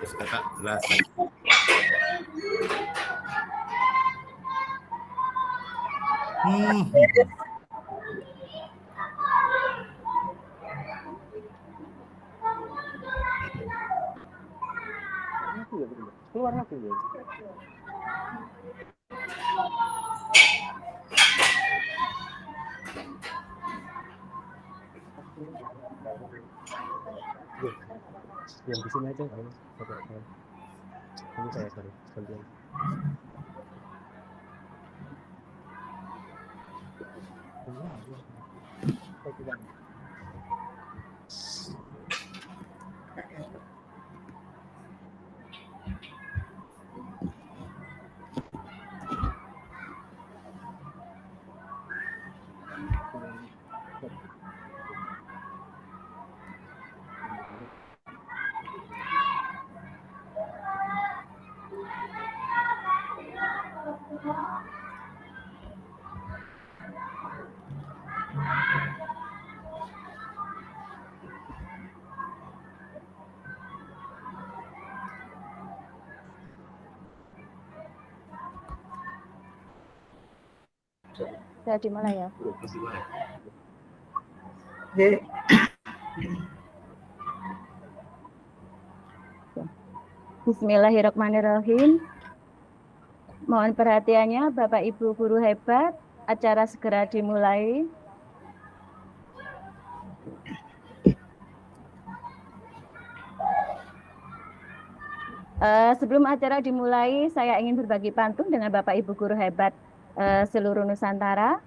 Terus kakak jelas. Keluar lagi ya. Yang di sini aja ini saya sorry gantian. Saya dimulai ya. Bismillahirrahmanirrahim. Mohon perhatiannya Bapak Ibu guru hebat, acara segera dimulai. Sebelum acara dimulai, saya ingin berbagi pantun dengan Bapak Ibu guru hebat seluruh Nusantara.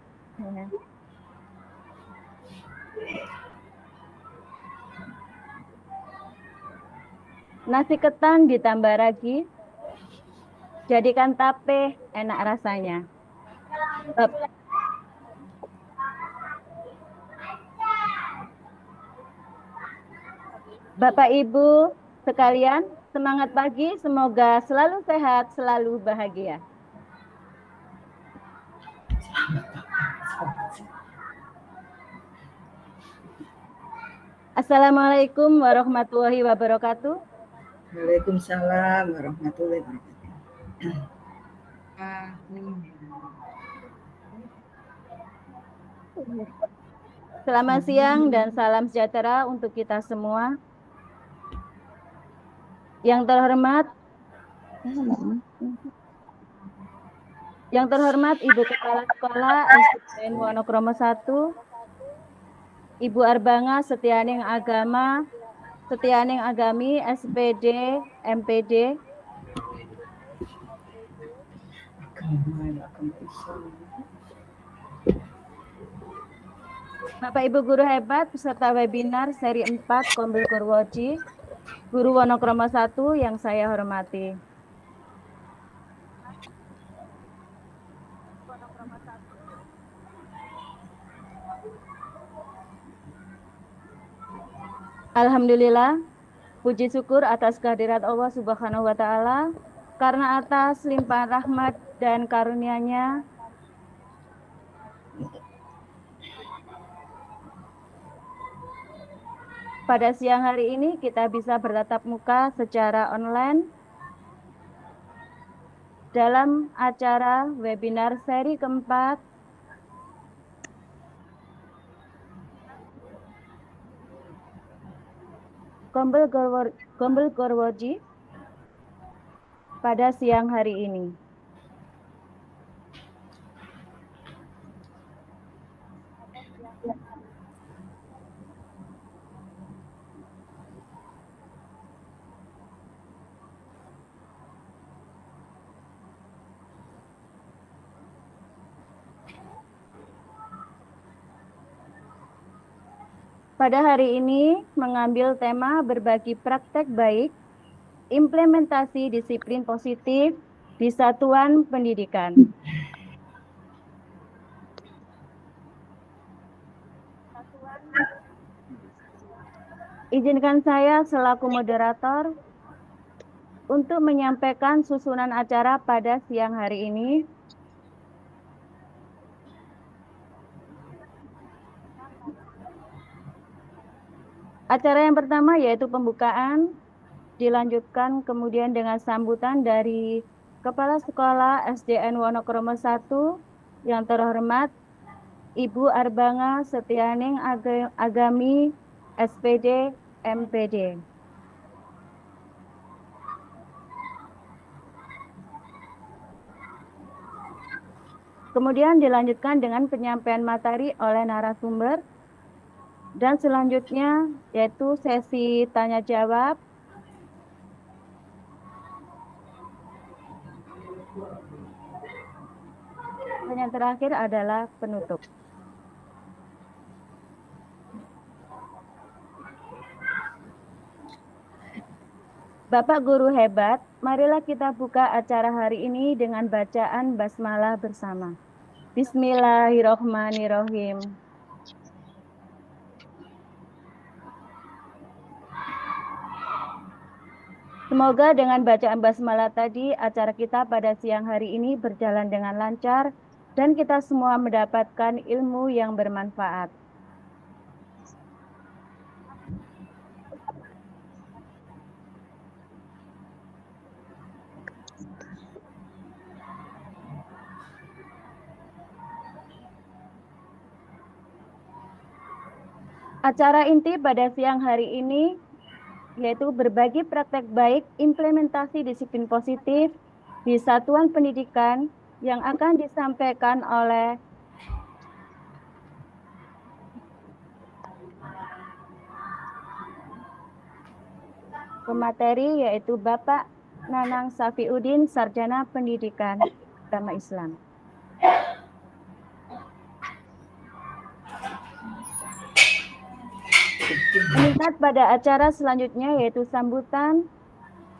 Nasi ketan ditambah ragi, jadikan tape enak rasanya. Bapak Ibu sekalian, semangat pagi, semoga selalu sehat, selalu bahagia. Assalamualaikum warahmatullahi wabarakatuh. Waalaikumsalam warahmatullahi wabarakatuh. Selamat siang dan salam sejahtera untuk kita semua. Yang terhormat Ibu Kepala Sekolah SDN Wonokromo 1, Ibu Arbanga Setianing Agami SPD MPD, Bapak Ibu guru hebat peserta webinar seri 4 Kombel Gorwoji, Guru Wonokromo 1 yang saya hormati. Alhamdulillah, puji syukur atas kehadirat Allah Subhanahu wa Ta'ala, karena atas limpahan rahmat dan karunia-Nya pada siang hari ini kita bisa bertatap muka secara online dalam acara webinar seri keempat Kombel Gorwoji pada siang hari ini. Pada hari ini mengambil tema berbagi praktek baik, implementasi disiplin positif di satuan pendidikan. Izinkan saya selaku moderator untuk menyampaikan susunan acara pada siang hari ini. Acara yang pertama yaitu pembukaan, dilanjutkan kemudian dengan sambutan dari Kepala Sekolah SDN Wonokromo 1 yang terhormat Ibu Arbanga Setianing Agami SPD MPD. Kemudian dilanjutkan dengan penyampaian materi oleh narasumber. Dan selanjutnya yaitu sesi tanya jawab. Dan yang terakhir adalah penutup. Bapak Guru hebat, marilah kita buka acara hari ini dengan bacaan basmalah bersama. Bismillahirrohmanirrohim. Semoga dengan bacaan basmalah tadi, acara kita pada siang hari ini berjalan dengan lancar dan kita semua mendapatkan ilmu yang bermanfaat. Acara inti pada siang hari ini yaitu berbagi praktek baik implementasi disiplin positif di satuan pendidikan yang akan disampaikan oleh pemateri yaitu Bapak Nanang Safiuddin, Sarjana Pendidikan Agama Islam. Meningkat pada acara selanjutnya yaitu sambutan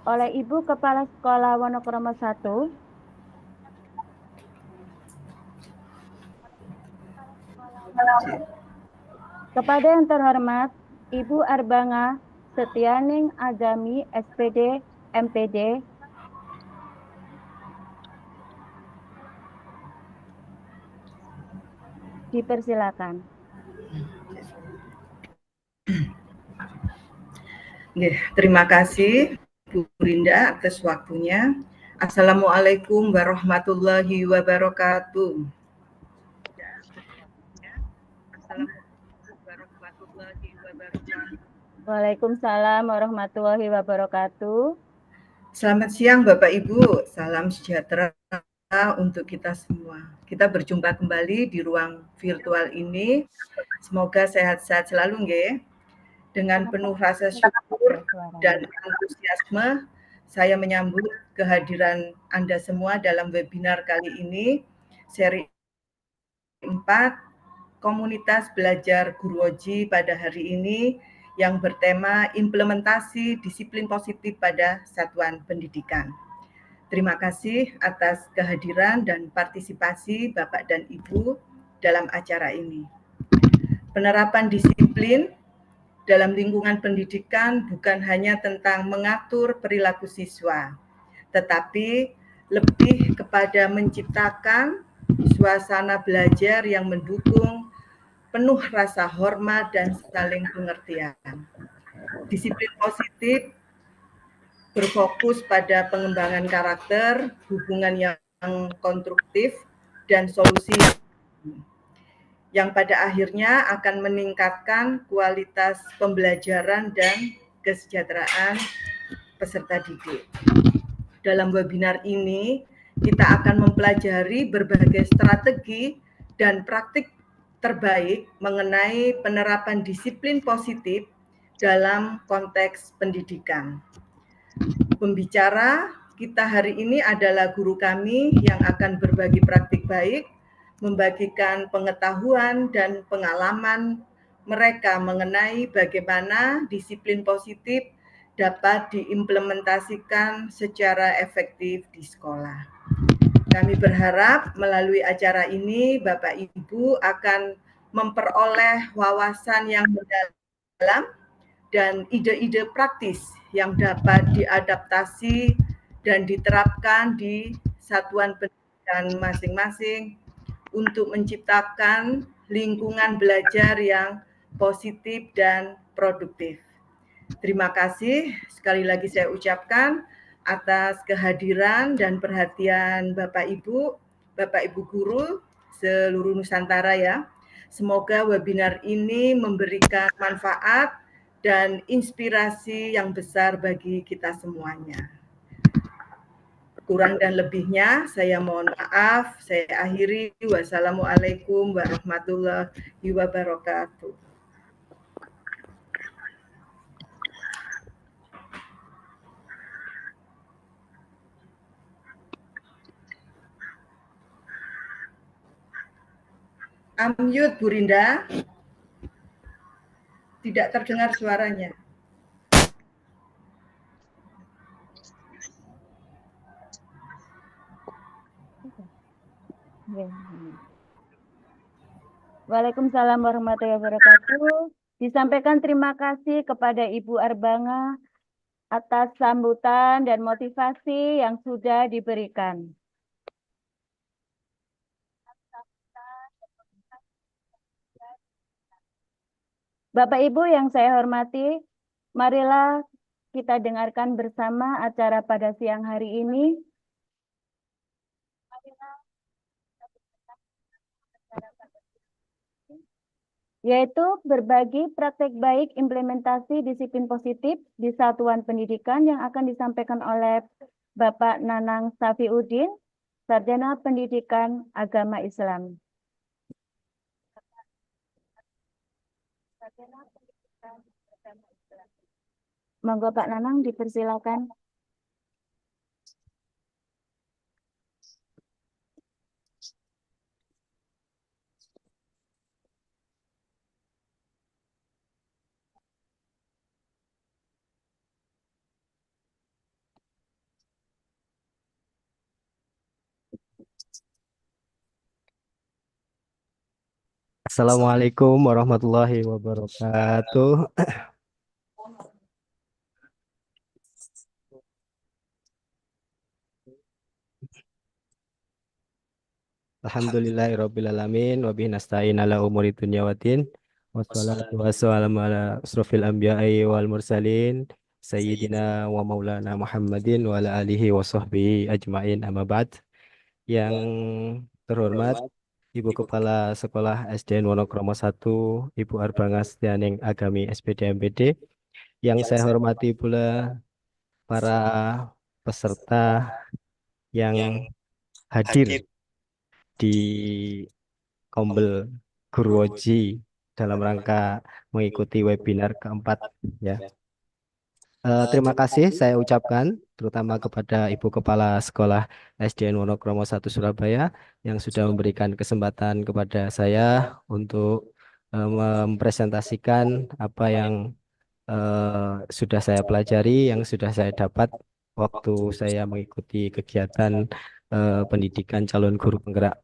oleh Ibu Kepala Sekolah Wonokromo 1. Kepada yang terhormat Ibu Arbanga Setianing Agami SPD MPD. Dipersilakan. Terima kasih Bu Rinda atas waktunya. Assalamualaikum warahmatullahi wabarakatuh. Waalaikumsalam warahmatullahi wabarakatuh. Selamat siang Bapak Ibu, salam sejahtera untuk kita semua. Kita berjumpa kembali di ruang virtual ini. Semoga sehat-sehat selalu nggih. Dengan penuh rasa syukur dan antusiasme, saya menyambut kehadiran Anda semua dalam webinar kali ini, seri 4, Komunitas Belajar Guruoji pada hari ini, yang bertema implementasi disiplin positif pada satuan pendidikan. Terima kasih atas kehadiran dan partisipasi Bapak dan Ibu dalam acara ini. Penerapan disiplin dalam lingkungan pendidikan bukan hanya tentang mengatur perilaku siswa, tetapi lebih kepada menciptakan suasana belajar yang mendukung penuh rasa hormat dan saling pengertian. Disiplin positif berfokus pada pengembangan karakter, hubungan yang konstruktif, dan solusi yang pada akhirnya akan meningkatkan kualitas pembelajaran dan kesejahteraan peserta didik. Dalam webinar ini, kita akan mempelajari berbagai strategi dan praktik terbaik mengenai penerapan disiplin positif dalam konteks pendidikan. Pembicara kita hari ini adalah guru kami yang akan berbagi praktik baik, membagikan pengetahuan dan pengalaman mereka mengenai bagaimana disiplin positif dapat diimplementasikan secara efektif di sekolah. Kami berharap melalui acara ini Bapak Ibu akan memperoleh wawasan yang mendalam dan ide-ide praktis yang dapat diadaptasi dan diterapkan di satuan pendidikan masing-masing untuk menciptakan lingkungan belajar yang positif dan produktif. Terima kasih sekali lagi saya ucapkan atas kehadiran dan perhatian Bapak Ibu guru seluruh Nusantara ya. Semoga webinar ini memberikan manfaat dan inspirasi yang besar bagi kita semuanya. Kurang dan lebihnya saya mohon maaf. Saya akhiri. Wassalamualaikum warahmatullahi wabarakatuh. Unmute Bu Rinda. Tidak terdengar suaranya. Waalaikumsalam warahmatullahi wabarakatuh. Disampaikan terima kasih kepada Ibu Arbanga atas sambutan dan motivasi yang sudah diberikan. Bapak Ibu yang saya hormati, marilah kita dengarkan bersama acara pada siang hari ini. Yaitu berbagi praktek baik implementasi disiplin positif di satuan pendidikan yang akan disampaikan oleh Bapak Nanang Safiuddin, Sarjana Pendidikan Agama Islam. Monggo Pak Nanang dipersilakan. Assalamualaikum warahmatullahi wabarakatuh. Alhamdulillahirabbil alamin wa bihi nasta'in ala umuri dunya waddin. Wassalatu wassalamu ala asrofil anbiya'i wal mursalin sayyidina wa maulana Muhammadin wa ala alihi wa sahbihi ajmain amma ba'd. Yang terhormat Ibu Kepala Sekolah SDN Wonokromo 1, Ibu Arbanga Setianing Agami SPD MPD. Yang saya hormati pula para peserta yang hadir di Kombel Gurwoji dalam rangka mengikuti webinar keempat ya. Terima kasih saya ucapkan terutama kepada Ibu Kepala Sekolah SDN Wonokromo 1 Surabaya yang sudah memberikan kesempatan kepada saya untuk mempresentasikan apa yang sudah saya pelajari, yang sudah saya dapat waktu saya mengikuti kegiatan pendidikan calon guru penggerak.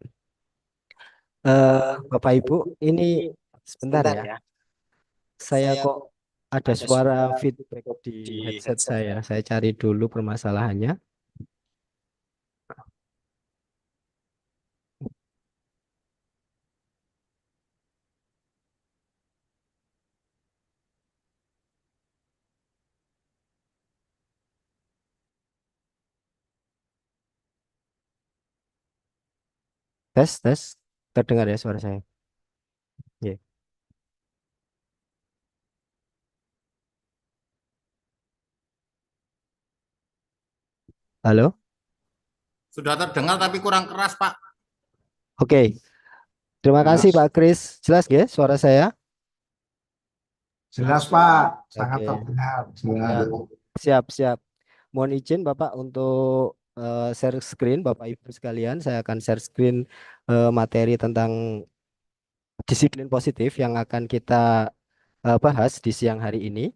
Bapak Ibu, ini sebentar ya. Saya kok ada suara feedback di headset saya. Saya cari dulu permasalahannya. Tes, tes. Terdengar ya suara saya? Ya. Halo? Sudah terdengar tapi kurang keras, Pak. Oke. Terima kasih Pak Kris. Jelas ya suara saya? Jelas Pak, sangat Oke. terdengar. Ya. Siap, siap. Mohon izin Bapak untuk share screen Bapak Ibu sekalian. Saya akan share screen materi tentang disiplin positif yang akan kita bahas di siang hari ini.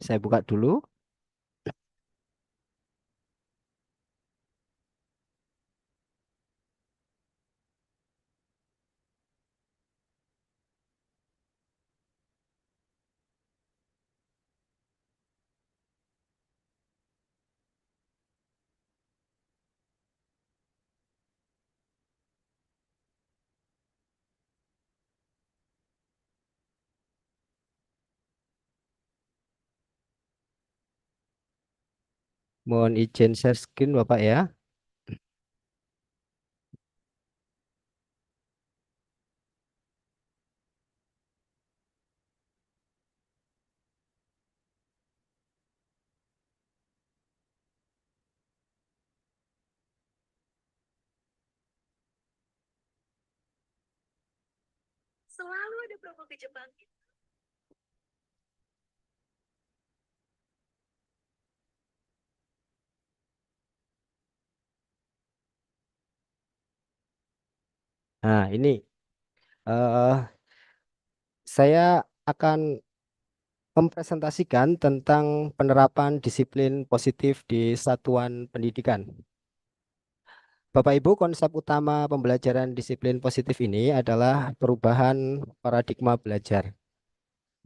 Saya buka dulu. Mohon izin share screen Bapak ya. Selalu ada promo ke Jepang. Nah, ini eh saya akan mempresentasikan tentang penerapan disiplin positif di satuan pendidikan. Bapak Ibu, konsep utama pembelajaran disiplin positif ini adalah perubahan paradigma belajar.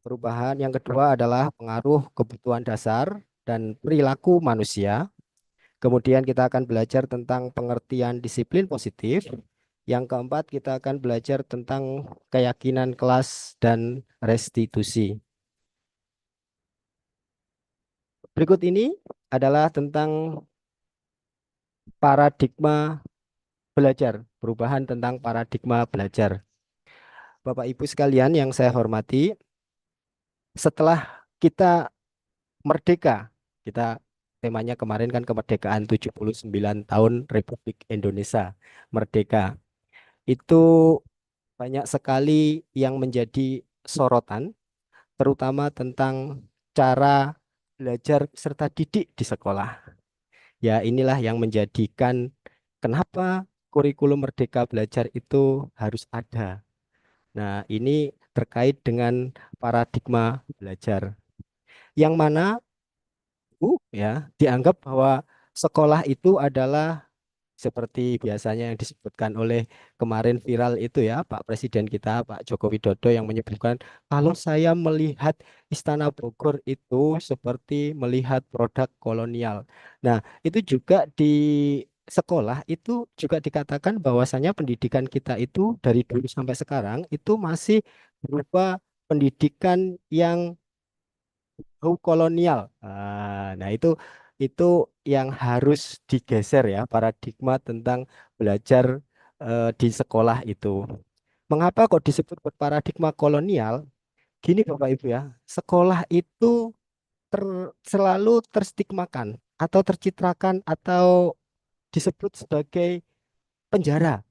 Perubahan yang kedua adalah pengaruh kebutuhan dasar dan perilaku manusia. Kemudian kita akan belajar tentang pengertian disiplin positif. Yang keempat, kita akan belajar tentang keyakinan kelas dan restitusi. Berikut ini adalah tentang paradigma belajar, perubahan tentang paradigma belajar. Bapak Ibu sekalian yang saya hormati, setelah kita merdeka, kita temanya kemarin kan kemerdekaan 79 tahun Republik Indonesia merdeka. Itu banyak sekali yang menjadi sorotan, terutama tentang cara belajar serta didik di sekolah. Ya, inilah yang menjadikan kenapa kurikulum Merdeka Belajar itu harus ada. Nah, ini terkait dengan paradigma belajar. Yang mana ya dianggap bahwa sekolah itu adalah seperti biasanya yang disebutkan oleh kemarin viral itu ya Pak Presiden kita Pak Joko Widodo yang menyebutkan kalau saya melihat Istana Bogor itu seperti melihat produk kolonial. Nah, itu juga di sekolah itu juga dikatakan bahwasanya pendidikan kita itu dari dulu sampai sekarang itu masih berupa pendidikan yang kolonial. Nah, itu yang harus digeser ya paradigma tentang belajar di sekolah itu. Mengapa kok disebut berparadigma kolonial? Gini Bapak Ibu ya, sekolah itu selalu terstigmakan atau tercitrakan atau disebut sebagai penjara.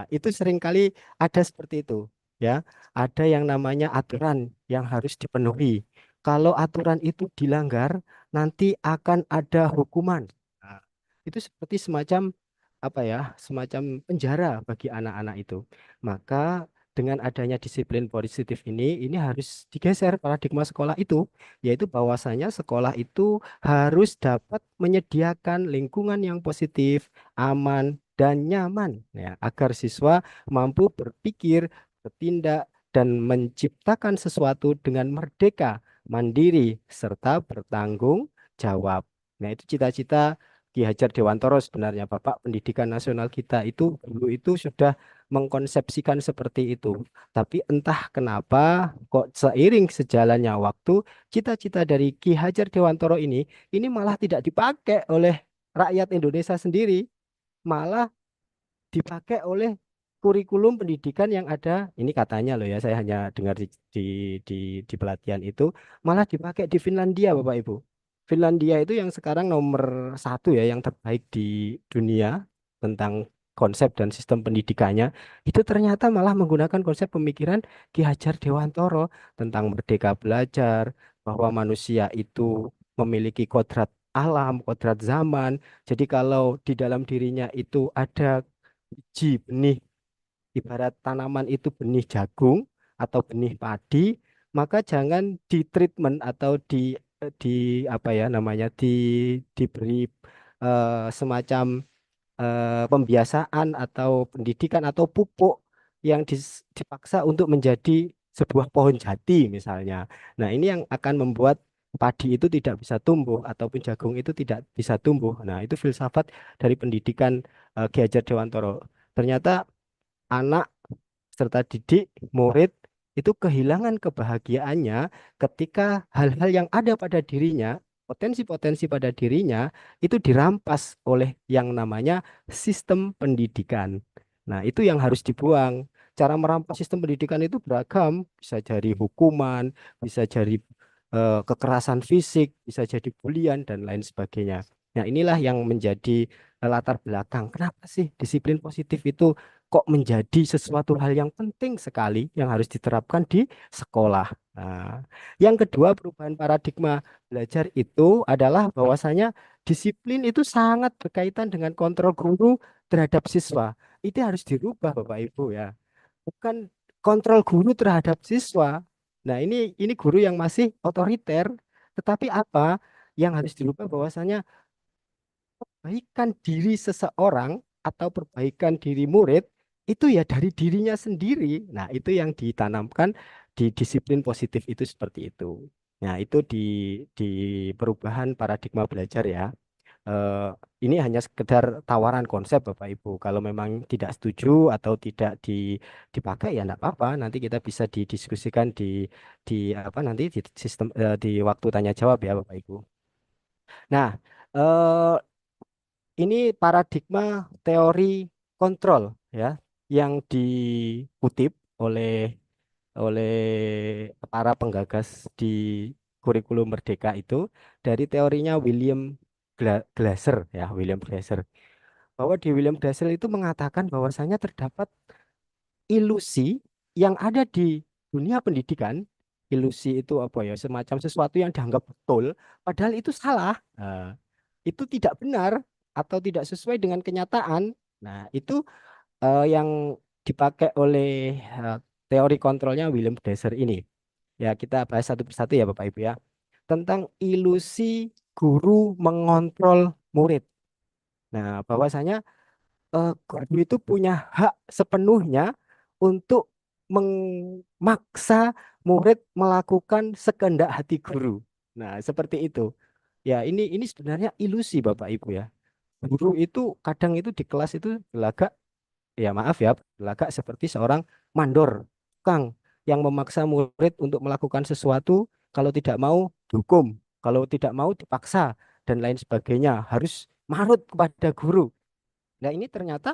Itu seringkali ada seperti itu, ya. Ada yang namanya aturan yang harus dipenuhi. Kalau aturan itu dilanggar, nanti akan ada hukuman. Nah, itu seperti semacam apa ya, semacam penjara bagi anak-anak itu. Maka dengan adanya disiplin positif ini harus digeser paradigma sekolah itu, yaitu bahwasanya sekolah itu harus dapat menyediakan lingkungan yang positif, aman, dan nyaman ya, agar siswa mampu berpikir, bertindak, dan menciptakan sesuatu dengan merdeka, mandiri, serta bertanggung jawab. Nah, itu cita-cita Ki Hajar Dewantoro sebenarnya Bapak Pendidikan Nasional kita itu dulu itu sudah mengkonsepsikan seperti itu. Tapi entah kenapa kok seiring sejalannya waktu, cita-cita dari Ki Hajar Dewantoro ini malah tidak dipakai oleh rakyat Indonesia sendiri, malah dipakai oleh kurikulum pendidikan yang ada. Ini katanya loh ya, saya hanya dengar di, di, di pelatihan itu malah dipakai di Finlandia, Bapak Ibu. Finlandia itu yang sekarang nomor satu ya, yang terbaik di dunia tentang konsep dan sistem pendidikannya. Itu ternyata malah menggunakan konsep pemikiran Ki Hajar Dewantoro tentang merdeka belajar, bahwa manusia itu memiliki kodrat alam, kodrat zaman. Jadi kalau di dalam dirinya itu ada biji benih, ibarat tanaman itu benih jagung atau benih padi, maka jangan di treatment atau di apa ya namanya diberi semacam pembiasaan atau pendidikan atau pupuk yang dipaksa untuk menjadi sebuah pohon jati misalnya. Nah, ini yang akan membuat padi itu tidak bisa tumbuh ataupun jagung itu tidak bisa tumbuh. Nah, itu filsafat dari pendidikan Ki Hajar Dewantoro. Ternyata anak serta didik, murid itu kehilangan kebahagiaannya ketika hal-hal yang ada pada dirinya, potensi-potensi pada dirinya itu dirampas oleh yang namanya sistem pendidikan. Nah, itu yang harus dibuang. Cara merampas sistem pendidikan itu beragam, bisa jadi hukuman, bisa jadi kekerasan fisik, bisa jadi bulian dan lain sebagainya. Nah, inilah yang menjadi latar belakang. Kenapa sih disiplin positif itu kok menjadi sesuatu hal yang penting sekali yang harus diterapkan di sekolah. Nah, yang kedua, perubahan paradigma belajar itu adalah bahwasanya disiplin itu sangat berkaitan dengan kontrol guru terhadap siswa. Itu harus dirubah Bapak Ibu ya. Bukan kontrol guru terhadap siswa. Nah, ini guru yang masih otoriter, tetapi apa yang harus dirubah bahwasanya perbaikan diri seseorang atau perbaikan diri murid itu ya dari dirinya sendiri. Nah, itu yang ditanamkan di disiplin positif itu seperti itu. Nah, itu di perubahan paradigma belajar ya. Eh, ini hanya sekedar tawaran konsep Bapak Ibu. Kalau memang tidak setuju atau tidak dipakai ya enggak apa-apa. Nanti kita bisa didiskusikan di apa nanti di sistem di waktu tanya jawab ya Bapak Ibu. Nah, eh, ini paradigma teori kontrol ya yang dikutip oleh oleh para penggagas di kurikulum Merdeka itu dari teorinya Glasser ya, William Glasser. Bahwa di William Glasser itu mengatakan bahwasanya terdapat ilusi yang ada di dunia pendidikan. Ilusi itu apa ya? Semacam sesuatu yang dianggap betul, padahal itu salah. Nah, itu tidak benar atau tidak sesuai dengan kenyataan. Nah, itu yang dipakai oleh teori kontrolnya William Glasser ini. Ya, kita bahas satu persatu ya Bapak Ibu ya. Tentang ilusi guru mengontrol murid. Nah, bahwasanya guru itu punya hak sepenuhnya untuk memaksa murid melakukan sekehendak hati guru. Nah, seperti itu. Ya, ini sebenarnya ilusi Bapak Ibu ya. Guru itu kadang itu di kelas itu berlagak, ya maaf ya, berlagak seperti seorang mandor, tukang yang memaksa murid untuk melakukan sesuatu, kalau tidak mau dihukum, kalau tidak mau dipaksa dan lain sebagainya, harus manut kepada guru. Nah, ini ternyata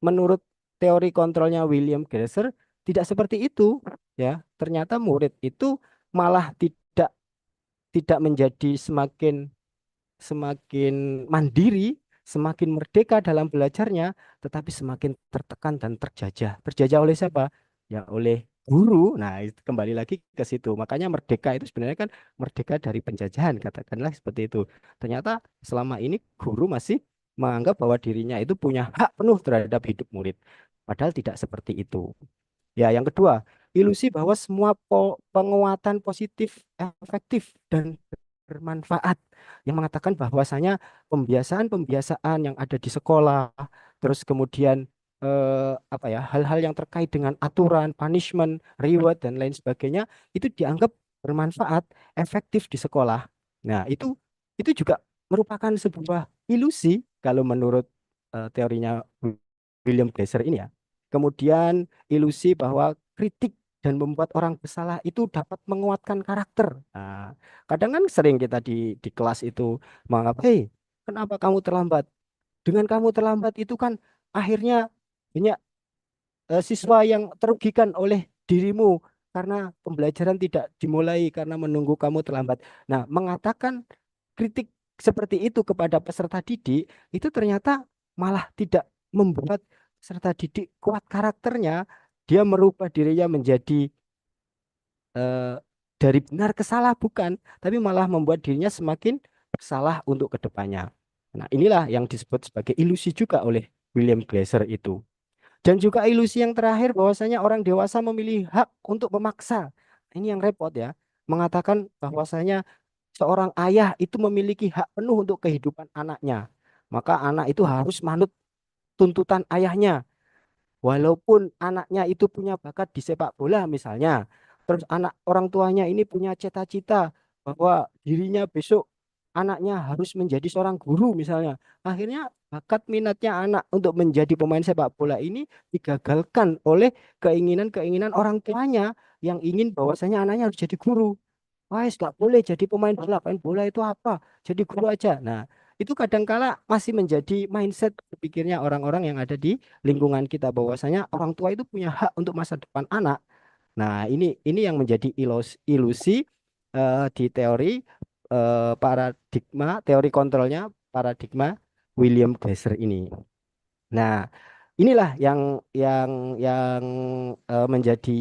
menurut teori kontrolnya William Glasser tidak seperti itu ya. Ternyata murid itu malah tidak menjadi semakin semakin mandiri, semakin merdeka dalam belajarnya, tetapi semakin tertekan dan terjajah. Terjajah oleh siapa? Ya oleh guru. Nah, itu kembali lagi ke situ. Makanya merdeka itu sebenarnya kan merdeka dari penjajahan, katakanlah seperti itu. Ternyata selama ini guru masih menganggap bahwa dirinya itu punya hak penuh terhadap hidup murid. Padahal tidak seperti itu. Ya, yang kedua, ilusi bahwa semua penguatan positif, efektif, dan bermanfaat yang mengatakan bahwasanya pembiasaan-pembiasaan yang ada di sekolah, terus kemudian apa ya, hal-hal yang terkait dengan aturan, punishment, reward dan lain sebagainya itu dianggap bermanfaat, efektif di sekolah. Nah, itu juga merupakan sebuah ilusi kalau menurut teorinya William Glasser ini ya. Kemudian ilusi bahwa kritik dan membuat orang bersalah itu dapat menguatkan karakter. Nah, kadang kan sering kita di kelas itu menganggap, hei, kenapa kamu terlambat? Dengan kamu terlambat itu kan akhirnya banyak siswa yang terugikan oleh dirimu karena pembelajaran tidak dimulai karena menunggu kamu terlambat. Nah, mengatakan kritik seperti itu kepada peserta didik itu ternyata malah tidak membuat peserta didik kuat karakternya. Dia merubah dirinya menjadi eh, dari benar ke salah bukan, tapi malah membuat dirinya semakin bersalah untuk kedepannya. Nah, inilah yang disebut sebagai ilusi juga oleh William Glasser itu. Dan juga ilusi yang terakhir bahwasanya orang dewasa memilih hak untuk memaksa. Ini yang repot ya. Mengatakan bahwasanya seorang ayah itu memiliki hak penuh untuk kehidupan anaknya. Maka anak itu harus manut tuntutan ayahnya. Walaupun anaknya itu punya bakat di sepak bola misalnya, terus anak orang tuanya ini punya cita-cita bahwa dirinya besok anaknya harus menjadi seorang guru misalnya. Akhirnya bakat minatnya anak untuk menjadi pemain sepak bola ini digagalkan oleh keinginan-keinginan orang tuanya yang ingin bahwasanya anaknya harus jadi guru. wah nggak boleh jadi pemain bola itu apa? Jadi guru aja. Nah, itu kadangkala masih menjadi mindset berpikirnya orang-orang yang ada di lingkungan kita bahwasanya orang tua itu punya hak untuk masa depan anak. Nah, ini yang menjadi ilusi di teori teori kontrolnya paradigma William Glasser ini. Nah, inilah yang menjadi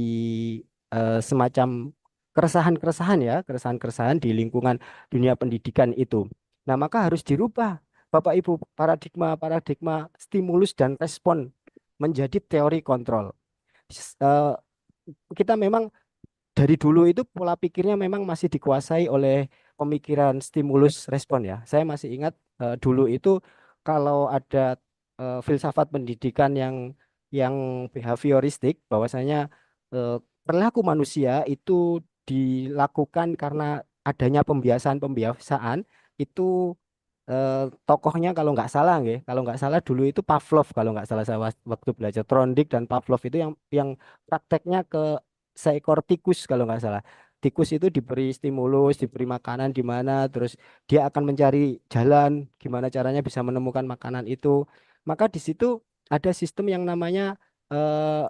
semacam keresahan-keresahan di lingkungan dunia pendidikan itu. Nah, maka harus dirubah Bapak Ibu paradigma stimulus dan respon menjadi teori kontrol. Eh, kita memang dari dulu itu pola pikirnya memang masih dikuasai oleh pemikiran stimulus respon ya. Saya masih ingat dulu itu kalau ada filsafat pendidikan yang behavioristik bahwasanya eh, perilaku manusia itu dilakukan karena adanya pembiasaan-pembiasaan itu tokohnya kalau nggak salah dulu itu Pavlov kalau nggak salah saya waktu belajar Trondik dan Pavlov itu yang prakteknya ke seekor tikus kalau nggak salah. Tikus itu diberi stimulus, diberi makanan di mana, terus dia akan mencari jalan gimana caranya bisa menemukan makanan itu. Maka di situ ada sistem yang namanya eh,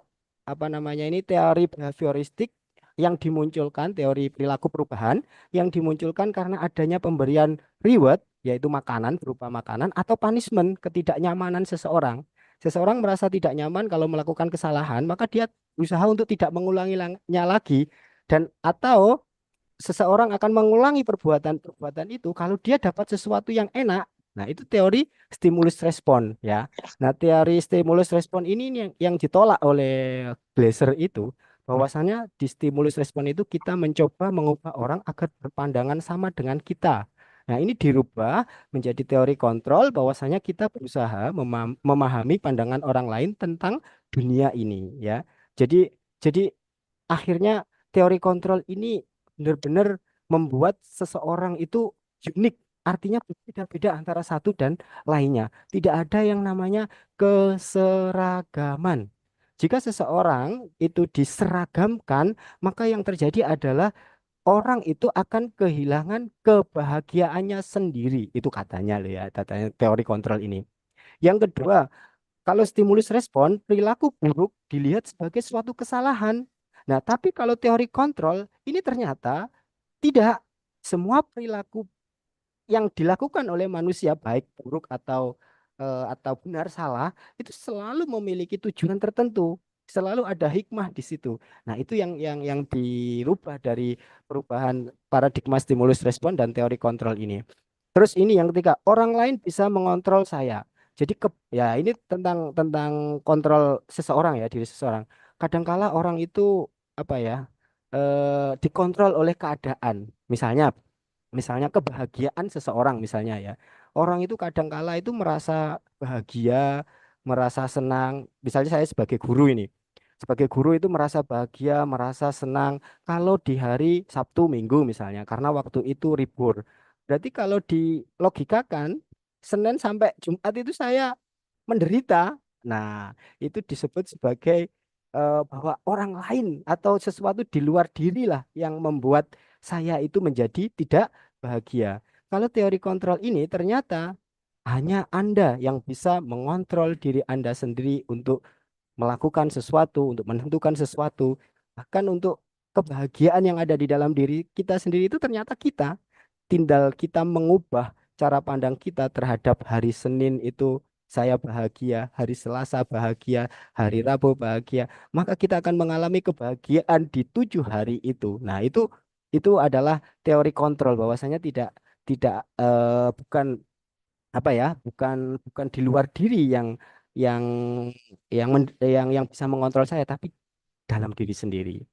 apa namanya ini teori behavioristik yang dimunculkan, teori perilaku perubahan yang dimunculkan karena adanya pemberian reward yaitu makanan berupa makanan atau punishment ketidaknyamanan seseorang. Seseorang merasa tidak nyaman kalau melakukan kesalahan, maka dia berusaha untuk tidak mengulanginya lagi dan atau seseorang akan mengulangi perbuatan-perbuatan itu kalau dia dapat sesuatu yang enak. Nah, itu teori stimulus respon ya. Nah, teori stimulus respon ini yang ditolak oleh Glasser itu bahwasanya di stimulus respon itu kita mencoba mengubah orang agar berpandangan sama dengan kita. Nah, ini dirubah menjadi teori kontrol bahwasanya kita berusaha memahami pandangan orang lain tentang dunia ini ya. Jadi akhirnya teori kontrol ini benar-benar membuat seseorang itu unik. Artinya berbeda-beda antara satu dan lainnya. Tidak ada yang namanya keseragaman. Jika seseorang itu diseragamkan, maka yang terjadi adalah orang itu akan kehilangan kebahagiaannya sendiri. Itu katanya loh ya, katanya teori kontrol ini. Yang kedua, kalau stimulus respon, perilaku buruk dilihat sebagai suatu kesalahan. Nah, tapi kalau teori kontrol, ini ternyata tidak semua perilaku yang dilakukan oleh manusia, baik buruk atau benar salah, itu selalu memiliki tujuan tertentu. Selalu ada hikmah di situ. Nah, itu yang dirubah dari perubahan paradigma stimulus respon dan teori kontrol ini. Terus ini yang ketiga, orang lain bisa mengontrol saya. Jadi ya ini tentang kontrol seseorang ya, diri seseorang. Kadangkala orang itu apa ya? Dikontrol oleh keadaan. Misalnya kebahagiaan seseorang misalnya ya. Orang itu kadangkala itu merasa bahagia, merasa senang. Misalnya saya sebagai guru ini. Sebagai guru itu merasa bahagia, merasa senang kalau di hari Sabtu Minggu misalnya karena waktu itu libur. Berarti kalau dilogikakan Senin sampai Jumat itu saya menderita. Nah, itu disebut sebagai bahwa orang lain atau sesuatu di luar diri lah yang membuat saya itu menjadi tidak bahagia. Kalau teori kontrol ini ternyata hanya Anda yang bisa mengontrol diri Anda sendiri untuk melakukan sesuatu, untuk menentukan sesuatu, bahkan untuk kebahagiaan yang ada di dalam diri kita sendiri itu ternyata kita. Tinggal kita mengubah cara pandang kita terhadap hari Senin itu saya bahagia, hari Selasa bahagia, hari Rabu bahagia, maka kita akan mengalami kebahagiaan di 7 hari itu. Nah, itu adalah teori kontrol bahwasanya tidak bukan apa ya, bukan bukan di luar diri yang yang bisa mengontrol saya, tapi dalam diri sendiri.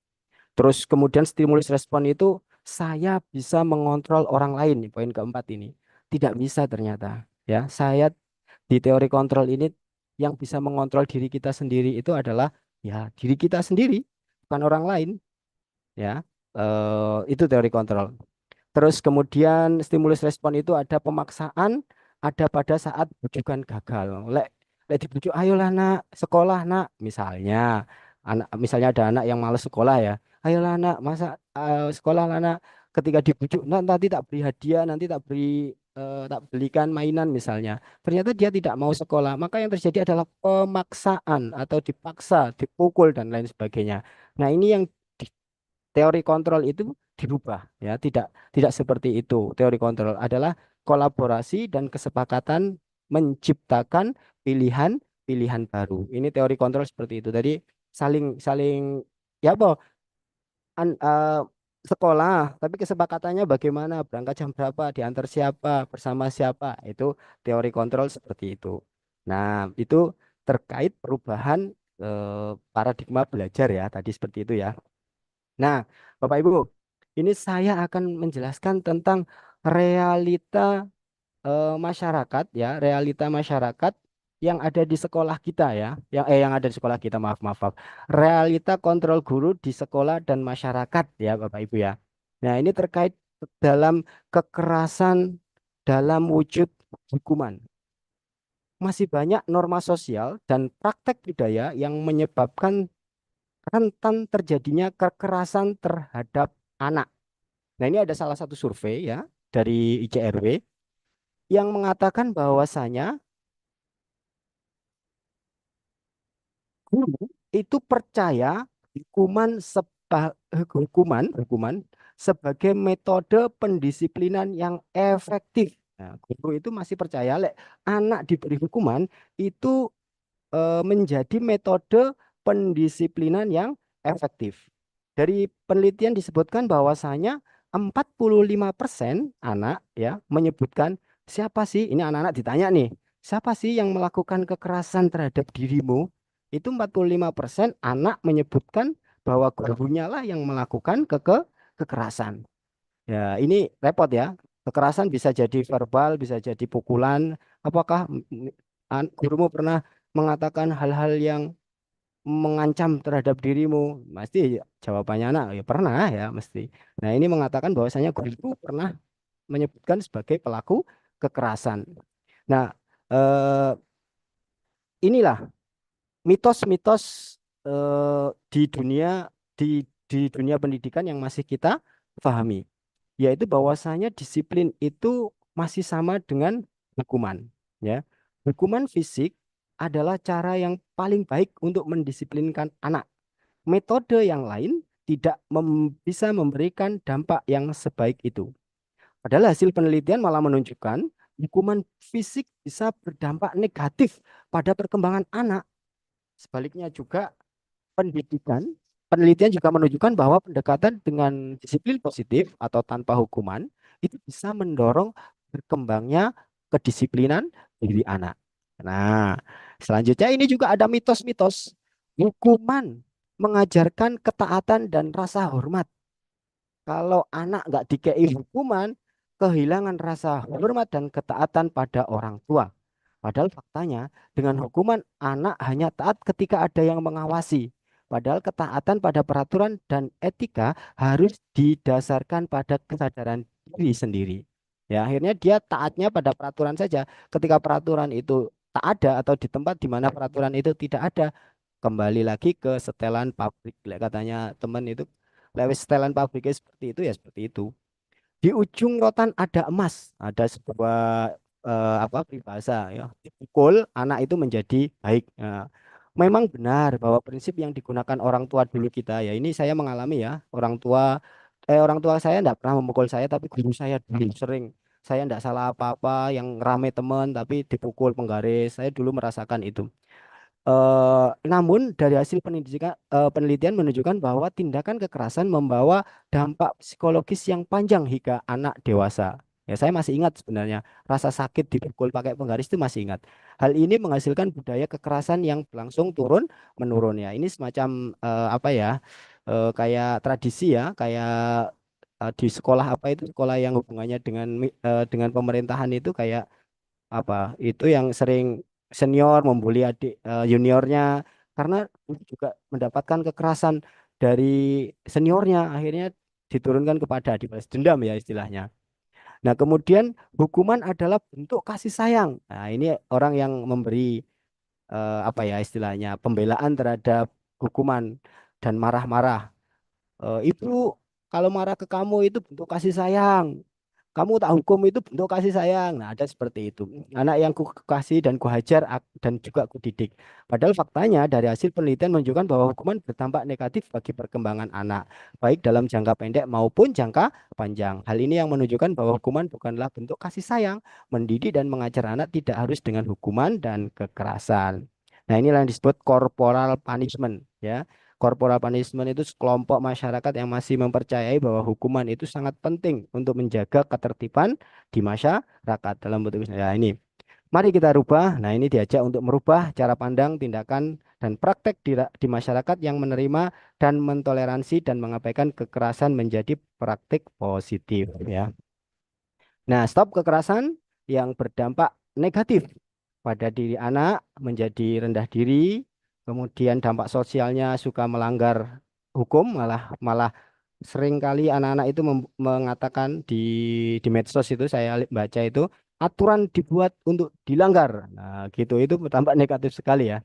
Terus kemudian stimulus respon itu saya bisa mengontrol orang lain nih, poin keempat ini. Tidak bisa ternyata. Ya, saya di teori kontrol ini yang bisa mengontrol diri kita sendiri itu adalah ya diri kita sendiri, bukan orang lain. Ya, itu teori kontrol. Terus kemudian stimulus respon itu ada pemaksaan, ada pada saat bujukan gagal. Lek lek dibujuk, ayolah nak, sekolah nak, misalnya misalnya ada anak yang malas sekolah ya. Ayolah nak, masa sekolah lah nak. ketika dibujuk, nanti tak beri hadiah, nanti tak beri tak belikan mainan misalnya. Ternyata dia tidak mau sekolah, maka yang terjadi adalah pemaksaan atau dipaksa, dipukul dan lain sebagainya. Nah, ini yang di teori kontrol itu dirubah ya, tidak seperti itu. Teori kontrol adalah kolaborasi dan kesepakatan menciptakan pilihan-pilihan baru. Ini teori kontrol seperti itu. Tadi saling saling ya apa sekolah, tapi kesepakatannya bagaimana, berangkat jam berapa, diantar siapa, bersama siapa, itu teori kontrol seperti itu. Nah, itu terkait perubahan paradigma belajar ya, tadi seperti itu ya. Nah, Bapak Ibu, ini saya akan menjelaskan tentang realita masyarakat ya, realita masyarakat yang ada di sekolah kita ya, yang ada di sekolah kita, maaf maaf, maaf. Realita kontrol guru di sekolah dan masyarakat ya, Bapak Ibu ya. Nah, ini terkait dalam kekerasan dalam wujud hukuman. Masih banyak norma sosial dan praktek budaya yang menyebabkan rentan terjadinya kekerasan terhadap anak. Nah, ini ada salah satu survei ya dari ICRW yang mengatakan bahwasanya guru itu percaya hukuman sebagai metode pendisiplinan yang efektif. Nah, guru itu masih percaya lek anak diberi hukuman itu menjadi metode pendisiplinan yang efektif. Dari penelitian disebutkan bahwasanya 45% anak ya menyebutkan siapa sih, ini anak-anak ditanya nih, siapa sih yang melakukan kekerasan terhadap dirimu? Itu 45% anak menyebutkan bahwa gurunya lah yang melakukan kekerasan. Ya, ini repot ya. Kekerasan bisa jadi verbal, bisa jadi pukulan. Apakah gurumu pernah mengatakan hal-hal yang mengancam terhadap dirimu? Pasti jawabannya anak, ya pernah ya mesti. Nah, ini mengatakan bahwasanya guru pernah menyebutkan sebagai pelaku kekerasan. Nah, inilah mitos-mitos di dunia pendidikan yang masih kita pahami, yaitu bahwasanya disiplin itu masih sama dengan hukuman, ya. Hukuman fisik adalah cara yang paling baik untuk mendisiplinkan anak. Metode yang lain tidak bisa memberikan dampak yang sebaik itu. Padahal hasil penelitian malah menunjukkan hukuman fisik bisa berdampak negatif pada perkembangan anak. Sebaliknya juga pendidikan, penelitian juga menunjukkan bahwa pendekatan dengan disiplin positif atau tanpa hukuman itu bisa mendorong berkembangnya kedisiplinan diri anak. Nah, selanjutnya ini juga ada mitos-mitos. Hukuman mengajarkan ketaatan dan rasa hormat. Kalau anak nggak dikei hukuman, kehilangan rasa hormat dan ketaatan pada orang tua. Padahal faktanya dengan hukuman anak hanya taat ketika ada yang mengawasi. Padahal ketaatan pada peraturan dan etika harus didasarkan pada kesadaran diri sendiri. Ya, akhirnya dia taatnya pada peraturan saja. Ketika peraturan itu tak ada atau di tempat di mana peraturan itu tidak ada, kembali lagi ke setelan pabrik. Katanya teman itu, lewat setelan pabriknya seperti itu ya seperti itu. Di ujung rotan ada emas, ada sebuah peribahasa ya. Dipukul anak itu menjadi baik. Nah, memang benar bahwa prinsip yang digunakan orang tua dulu kita ya, ini saya mengalami ya, orang tua saya tidak pernah memukul saya, tapi guru saya dulu sering. Saya tidak salah apa-apa, yang rame teman tapi dipukul penggaris. Saya dulu merasakan itu. Namun dari hasil penelitian menunjukkan bahwa tindakan kekerasan membawa dampak psikologis yang panjang hingga anak dewasa. Ya, saya masih ingat sebenarnya rasa sakit dipukul pakai penggaris itu masih ingat. Hal ini menghasilkan budaya kekerasan yang berlangsung turun menurun ya. Ini semacam kayak tradisi ya, kayak di sekolah apa itu, sekolah yang hubungannya dengan pemerintahan itu kayak apa itu, yang sering senior membuli adik juniornya karena juga mendapatkan kekerasan dari seniornya, akhirnya diturunkan kepada dibalas dendam ya istilahnya. Nah, kemudian hukuman adalah bentuk kasih sayang. Nah, ini orang yang memberi pembelaan terhadap hukuman dan marah-marah. Itu kalau marah ke kamu itu bentuk kasih sayang. Kamu tak hukum itu bentuk kasih sayang. Nah, ada seperti itu. Anak yang ku kasih dan ku hajar dan juga ku didik. Padahal faktanya dari hasil penelitian menunjukkan bahwa hukuman berdampak negatif bagi perkembangan anak, baik dalam jangka pendek maupun jangka panjang. Hal ini yang menunjukkan bahwa hukuman bukanlah bentuk kasih sayang. Mendidik dan mengajar anak tidak harus dengan hukuman dan kekerasan. Nah, inilah yang disebut corporal punishment, ya. Corporal punishment itu sekelompok masyarakat yang masih mempercayai bahwa hukuman itu sangat penting untuk menjaga ketertiban di masyarakat dalam bentuk ya ini. Mari kita rubah. Nah, ini diajak untuk merubah cara pandang, tindakan, dan praktek di masyarakat yang menerima dan mentoleransi dan mengabaikan kekerasan menjadi praktik positif, ya. Nah, stop kekerasan yang berdampak negatif pada diri anak menjadi rendah diri, kemudian dampak sosialnya suka melanggar hukum, malah malah seringkali anak-anak itu mengatakan di medsos itu saya baca itu aturan dibuat untuk dilanggar. Nah, gitu itu dampak negatif sekali ya.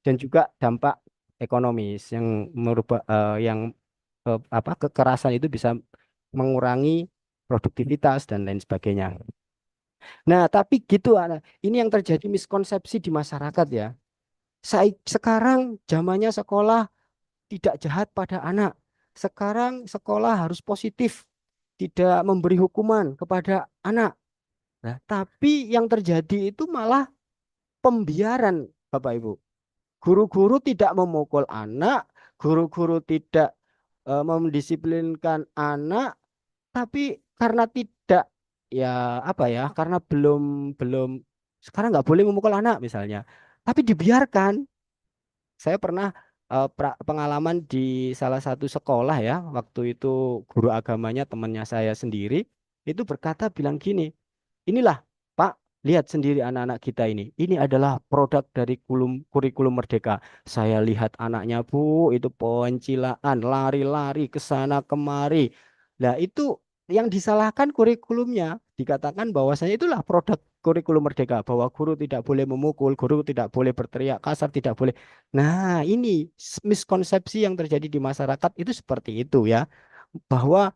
Dan juga dampak ekonomis yang merubah apa kekerasan itu bisa mengurangi produktivitas dan lain sebagainya. Nah, tapi gitu anak. Ini yang terjadi miskonsepsi di masyarakat ya. Sekarang zamannya sekolah tidak jahat pada anak. Sekarang sekolah harus positif, tidak memberi hukuman kepada anak. Nah, tapi yang terjadi itu malah pembiaran, Bapak Ibu. Guru-guru tidak memukul anak, guru-guru tidak mendisiplinkan anak, tapi karena tidak ya apa ya, karena belum belum sekarang nggak boleh memukul anak misalnya, tapi dibiarkan. Saya pernah pengalaman di salah satu sekolah ya, waktu itu guru agamanya temannya saya sendiri itu berkata bilang gini, inilah Pak, lihat sendiri anak-anak kita ini. Ini adalah produk dari kurikulum Merdeka. Saya lihat anaknya Bu, itu pencilaan, lari-lari ke sana kemari. Nah, itu yang disalahkan kurikulumnya. Dikatakan bahwasanya itulah produk kurikulum Merdeka, bahwa guru tidak boleh memukul, guru tidak boleh berteriak kasar, tidak boleh. Nah, ini miskonsepsi yang terjadi di masyarakat itu seperti itu ya. Bahwa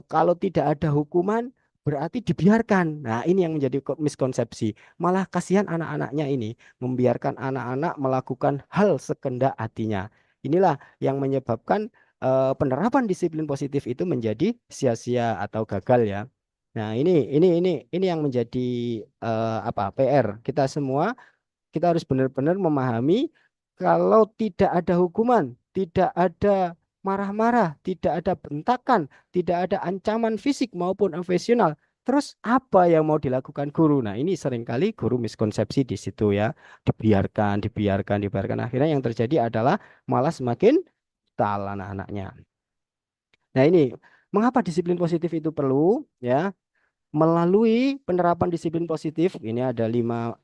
kalau tidak ada hukuman berarti dibiarkan. Nah, ini yang menjadi miskonsepsi. Malah kasihan anak-anaknya ini, membiarkan anak-anak melakukan hal sekendak hatinya. Inilah yang menyebabkan penerapan disiplin positif itu menjadi sia-sia atau gagal ya. Nah, ini yang menjadi apa PR kita semua. Kita harus benar-benar memahami kalau tidak ada hukuman, tidak ada marah-marah, tidak ada bentakan, tidak ada ancaman fisik maupun emosional. Terus apa yang mau dilakukan guru? Nah, ini seringkali guru miskonsepsi di situ ya. Dibiarkan, dibiarkan, dibiarkan. Akhirnya yang terjadi adalah malah semakin brutal anak-anaknya. Nah, ini mengapa disiplin positif itu perlu ya? Melalui penerapan disiplin positif, ini ada 5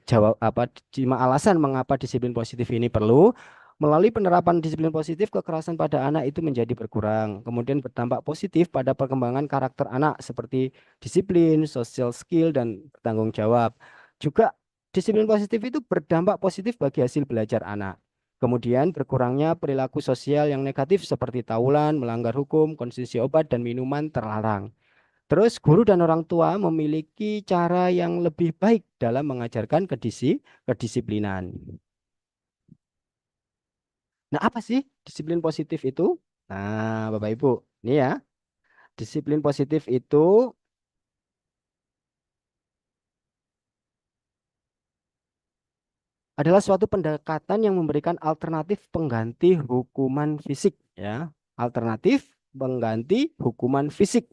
jawab apa 5 alasan mengapa disiplin positif ini perlu. Melalui penerapan disiplin positif, kekerasan pada anak itu menjadi berkurang. Kemudian berdampak positif pada perkembangan karakter anak seperti disiplin, social skill, dan bertanggung jawab. Juga disiplin positif itu berdampak positif bagi hasil belajar anak. Kemudian berkurangnya perilaku sosial yang negatif seperti tawuran, melanggar hukum, konsumsi obat, dan minuman terlarang. Terus guru dan orang tua memiliki cara yang lebih baik dalam mengajarkan kedisiplinan. Nah, apa sih disiplin positif itu? Nah, Bapak Ibu, ini ya. Disiplin positif itu adalah suatu pendekatan yang memberikan alternatif pengganti hukuman fisik ya. Alternatif pengganti hukuman fisik,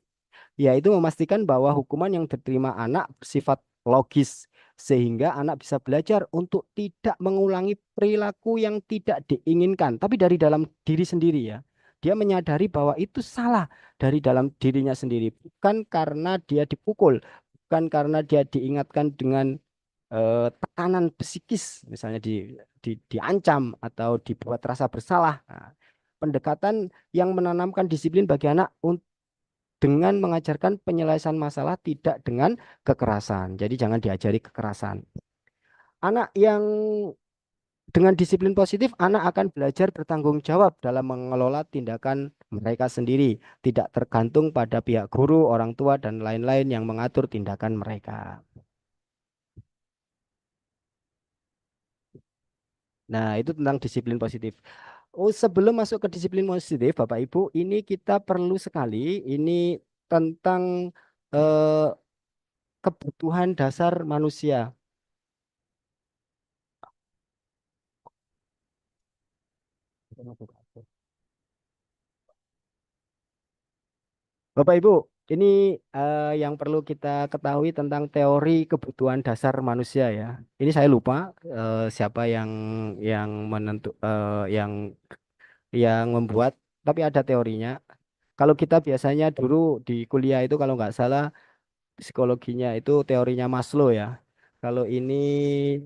yaitu memastikan bahwa hukuman yang diterima anak bersifat logis sehingga anak bisa belajar untuk tidak mengulangi perilaku yang tidak diinginkan, tapi dari dalam diri sendiri ya. Dia menyadari bahwa itu salah dari dalam dirinya sendiri, bukan karena dia dipukul, bukan karena dia diingatkan dengan tekanan psikis, misalnya diancam atau dibuat rasa bersalah. Nah, pendekatan yang menanamkan disiplin bagi anak dengan mengajarkan penyelesaian masalah tidak dengan kekerasan. Jadi jangan diajari kekerasan. Anak yang Dengan disiplin positif, anak akan belajar bertanggung jawab dalam mengelola tindakan mereka sendiri, tidak tergantung pada pihak guru, orang tua, dan lain-lain yang mengatur tindakan mereka. Nah, itu tentang disiplin positif. Oh, sebelum masuk ke disiplin positif, Bapak Ibu, ini kita perlu sekali, ini tentang eh, kebutuhan dasar manusia. Bapak Ibu, ini yang perlu kita ketahui tentang teori kebutuhan dasar manusia ya. Ini saya lupa siapa yang yang membuat, tapi ada teorinya. Kalau kita biasanya dulu di kuliah itu kalau nggak salah psikologinya itu teorinya Maslow ya. Kalau ini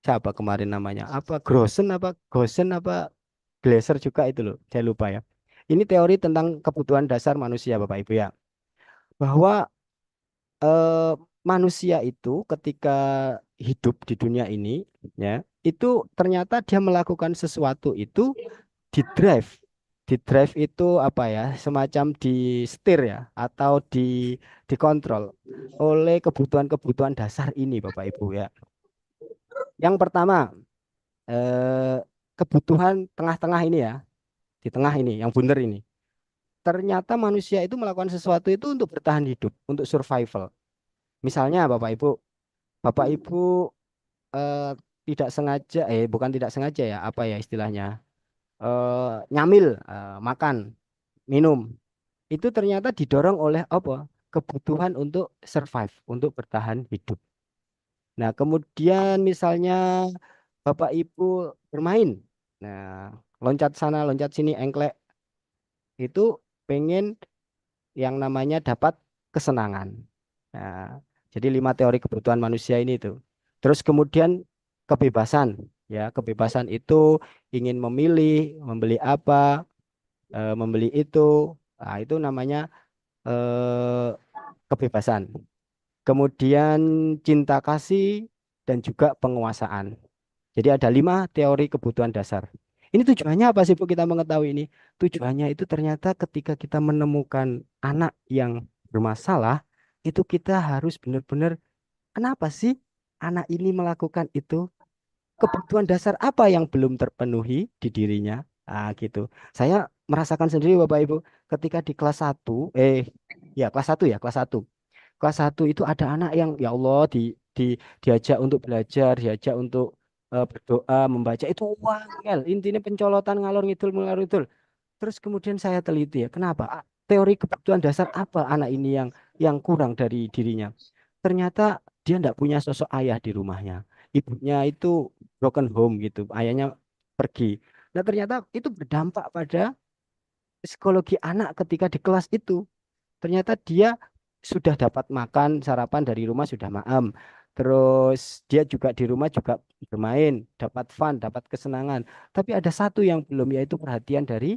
siapa kemarin namanya? Apa Gosen apa Glaser juga itu loh. Saya lupa ya. Ini teori tentang kebutuhan dasar manusia Bapak Ibu ya. Bahwa eh, manusia itu ketika hidup di dunia ini ya, itu ternyata dia melakukan sesuatu itu di drive. Di drive itu apa ya? Semacam di setir ya atau dikontrol oleh kebutuhan-kebutuhan dasar ini Bapak Ibu ya. Yang pertama, eh, kebutuhan tengah-tengah ini ya, di tengah ini, yang bundar ini. Ternyata manusia itu melakukan sesuatu itu untuk bertahan hidup, untuk survival. Misalnya Bapak Ibu eh, tidak sengaja, bukan tidak sengaja ya, apa ya istilahnya, nyamil, makan, minum. Itu ternyata didorong oleh apa? Kebutuhan untuk survive, untuk bertahan hidup. Nah, kemudian misalnya Bapak Ibu bermain, nah loncat sana, loncat sini, engklek, itu pengen yang namanya dapat kesenangan. Nah, jadi 5 teori kebutuhan manusia ini itu. Terus kemudian kebebasan, ya kebebasan itu ingin memilih, membeli apa, membeli itu, nah, itu namanya eh, kebebasan. Kemudian cinta kasih dan juga penguasaan. Jadi ada 5 teori kebutuhan dasar. Ini tujuannya apa sih Bu kita mengetahui ini? Tujuannya itu ternyata ketika kita menemukan anak yang bermasalah, itu kita harus benar-benar kenapa sih anak ini melakukan itu? Kebutuhan dasar apa yang belum terpenuhi di dirinya? Ah, gitu. Saya merasakan sendiri Bapak Ibu, ketika di kelas satu ya kelas satu ya, kelas satu itu ada anak yang ya Allah diajak untuk belajar, diajak untuk berdoa, membaca itu wangel, intinya pencolotan ngalor ngidul ngalor ngidul. Terus kemudian saya teliti ya, kenapa? Teori kebutuhan dasar apa anak ini yang kurang dari dirinya? Ternyata dia tidak punya sosok ayah di rumahnya. Ibunya itu broken home gitu, ayahnya pergi. Nah, ternyata itu berdampak pada psikologi anak ketika di kelas itu. Ternyata dia sudah dapat makan sarapan dari rumah sudah maem. Terus dia juga di rumah juga bermain, dapat fun, dapat kesenangan. Tapi ada satu yang belum yaitu perhatian dari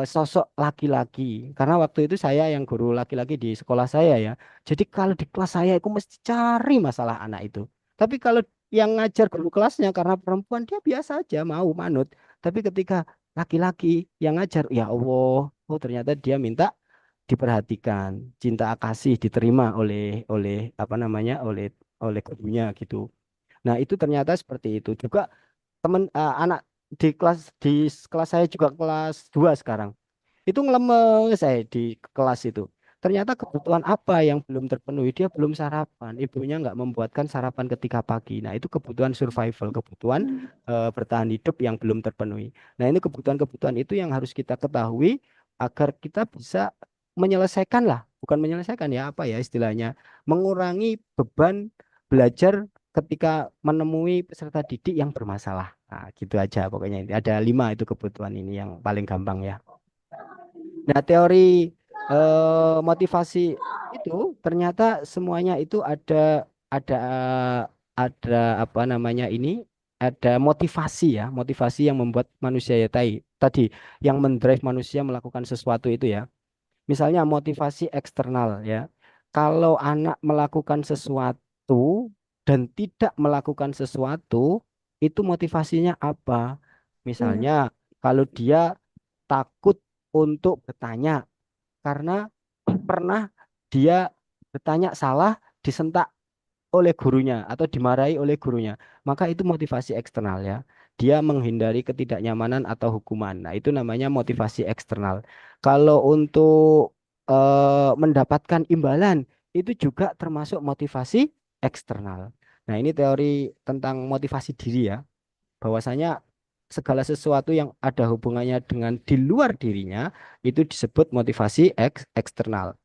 sosok laki-laki. Karena waktu itu saya yang guru laki-laki di sekolah saya ya. Jadi kalau di kelas saya aku mesti cari masalah anak itu. Tapi kalau yang ngajar guru kelasnya karena perempuan dia biasa aja mau manut. Tapi ketika laki-laki yang ngajar ya Allah, oh ternyata dia minta diperhatikan, cinta kasih diterima oleh apa namanya oleh gurunya gitu. Nah, itu ternyata seperti itu. Juga anak di kelas saya juga kelas 2 sekarang. Itu ngelemes saya di kelas itu. Ternyata kebutuhan apa yang belum terpenuhi? Dia belum sarapan. Ibunya nggak membuatkan sarapan ketika pagi. Nah, itu kebutuhan survival, kebutuhan bertahan hidup yang belum terpenuhi. Nah, ini kebutuhan-kebutuhan itu yang harus kita ketahui agar kita bisa menyelesaikan lah. Bukan menyelesaikan ya, apa ya istilahnya. Mengurangi beban belajar ketika menemui peserta didik yang bermasalah. Nah, gitu aja pokoknya. Ada 5 itu kebutuhan ini yang paling gampang ya. Nah, teori motivasi itu ternyata semuanya itu ada ada apa namanya ini ada motivasi ya, motivasi yang membuat manusia ya tadi yang mendrive manusia melakukan sesuatu itu ya. Misalnya motivasi eksternal ya. Kalau anak melakukan sesuatu dan tidak melakukan sesuatu, itu motivasinya apa? Iya. Misalnya kalau dia takut untuk bertanya karena pernah dia bertanya salah disentak oleh gurunya atau dimarahi oleh gurunya, maka itu motivasi eksternal ya. Dia menghindari ketidaknyamanan atau hukuman. Nah, itu namanya motivasi eksternal. Kalau untuk mendapatkan imbalan, itu juga termasuk motivasi eksternal. Nah, ini teori tentang motivasi diri ya, bahwasanya segala sesuatu yang ada hubungannya dengan di luar dirinya itu disebut motivasi eksternal.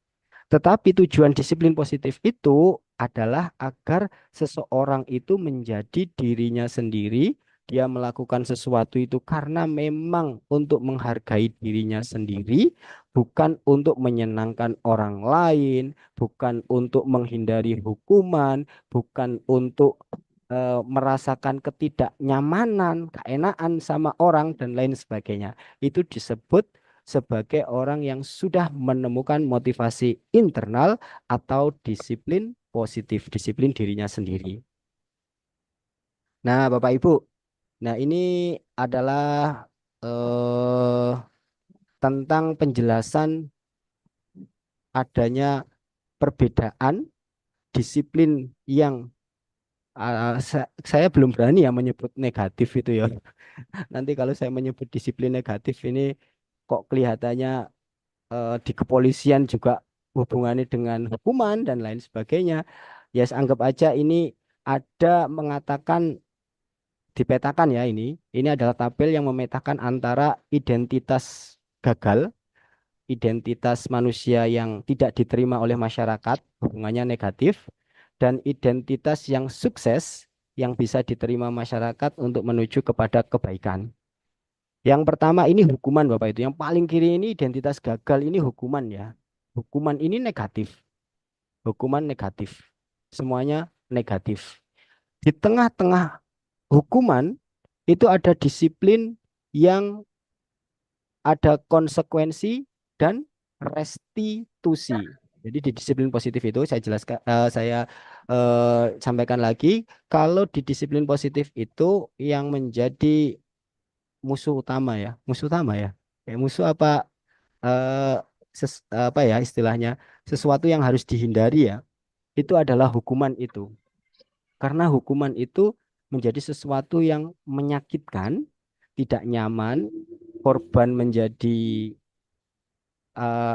Tetapi tujuan disiplin positif itu adalah agar seseorang itu menjadi dirinya sendiri. Dia melakukan sesuatu itu karena memang untuk menghargai dirinya sendiri, bukan untuk menyenangkan orang lain, bukan untuk menghindari hukuman, bukan untuk merasakan ketidaknyamanan, keenaan sama orang, dan lain sebagainya. Itu disebut sebagai orang yang sudah menemukan motivasi internal atau disiplin positif, disiplin dirinya sendiri. Nah, Bapak Ibu, nah ini adalah eh, tentang penjelasan adanya perbedaan disiplin yang saya belum berani ya menyebut negatif itu ya. Nanti kalau saya menyebut disiplin negatif ini kok kelihatannya di kepolisian juga hubungannya dengan hukuman dan lain sebagainya. Ya, anggap aja ini ada mengatakan dipetakan ya ini. Ini adalah tabel yang memetakan antara identitas gagal, identitas manusia yang tidak diterima oleh masyarakat, hubungannya negatif, dan identitas yang sukses yang bisa diterima masyarakat untuk menuju kepada kebaikan. Yang pertama ini hukuman Bapak itu. Yang paling kiri ini identitas gagal ini hukuman ya. Hukuman ini negatif. Hukuman negatif. Semuanya negatif. Di tengah-tengah hukuman itu ada disiplin yang ada konsekuensi dan restitusi. Jadi di disiplin positif itu saya jelaskan, saya sampaikan lagi, kalau di disiplin positif itu yang menjadi musuh utama ya, musuh utama ya, kayak musuh apa eh, apa ya istilahnya, sesuatu yang harus dihindari ya, itu adalah hukuman itu, karena hukuman itu menjadi sesuatu yang menyakitkan, tidak nyaman, korban menjadi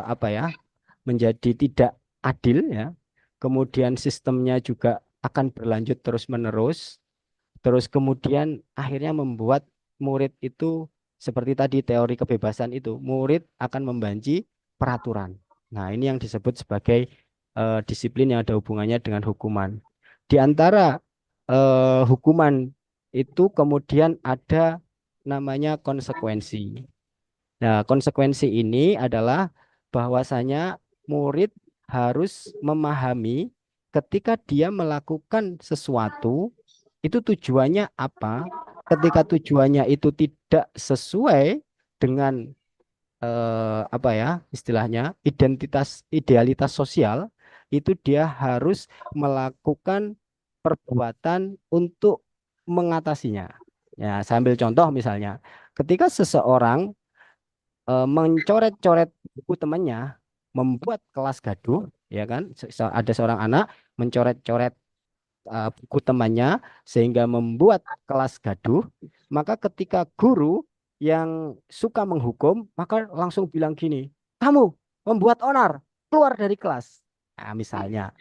apa ya, menjadi tidak adil ya, kemudian sistemnya juga akan berlanjut terus menerus. Terus kemudian akhirnya membuat murid itu seperti tadi teori kebebasan itu, murid akan membenci peraturan. Nah, ini yang disebut sebagai disiplin yang ada hubungannya dengan hukuman. Di antara hukuman itu kemudian ada namanya konsekuensi. Nah, konsekuensi ini adalah bahwasanya murid harus memahami ketika dia melakukan sesuatu itu tujuannya apa. Ketika tujuannya itu tidak sesuai dengan apa ya istilahnya identitas idealitas sosial, itu dia harus melakukan perbuatan untuk mengatasinya. Ya, sambil contoh misalnya, ketika seseorang mencoret-coret buku temannya, membuat kelas gaduh, ya kan? Ada seorang anak mencoret-coret buku temannya sehingga membuat kelas gaduh, maka ketika guru yang suka menghukum, maka langsung bilang gini, kamu membuat onar, keluar dari kelas. Nah, misalnya,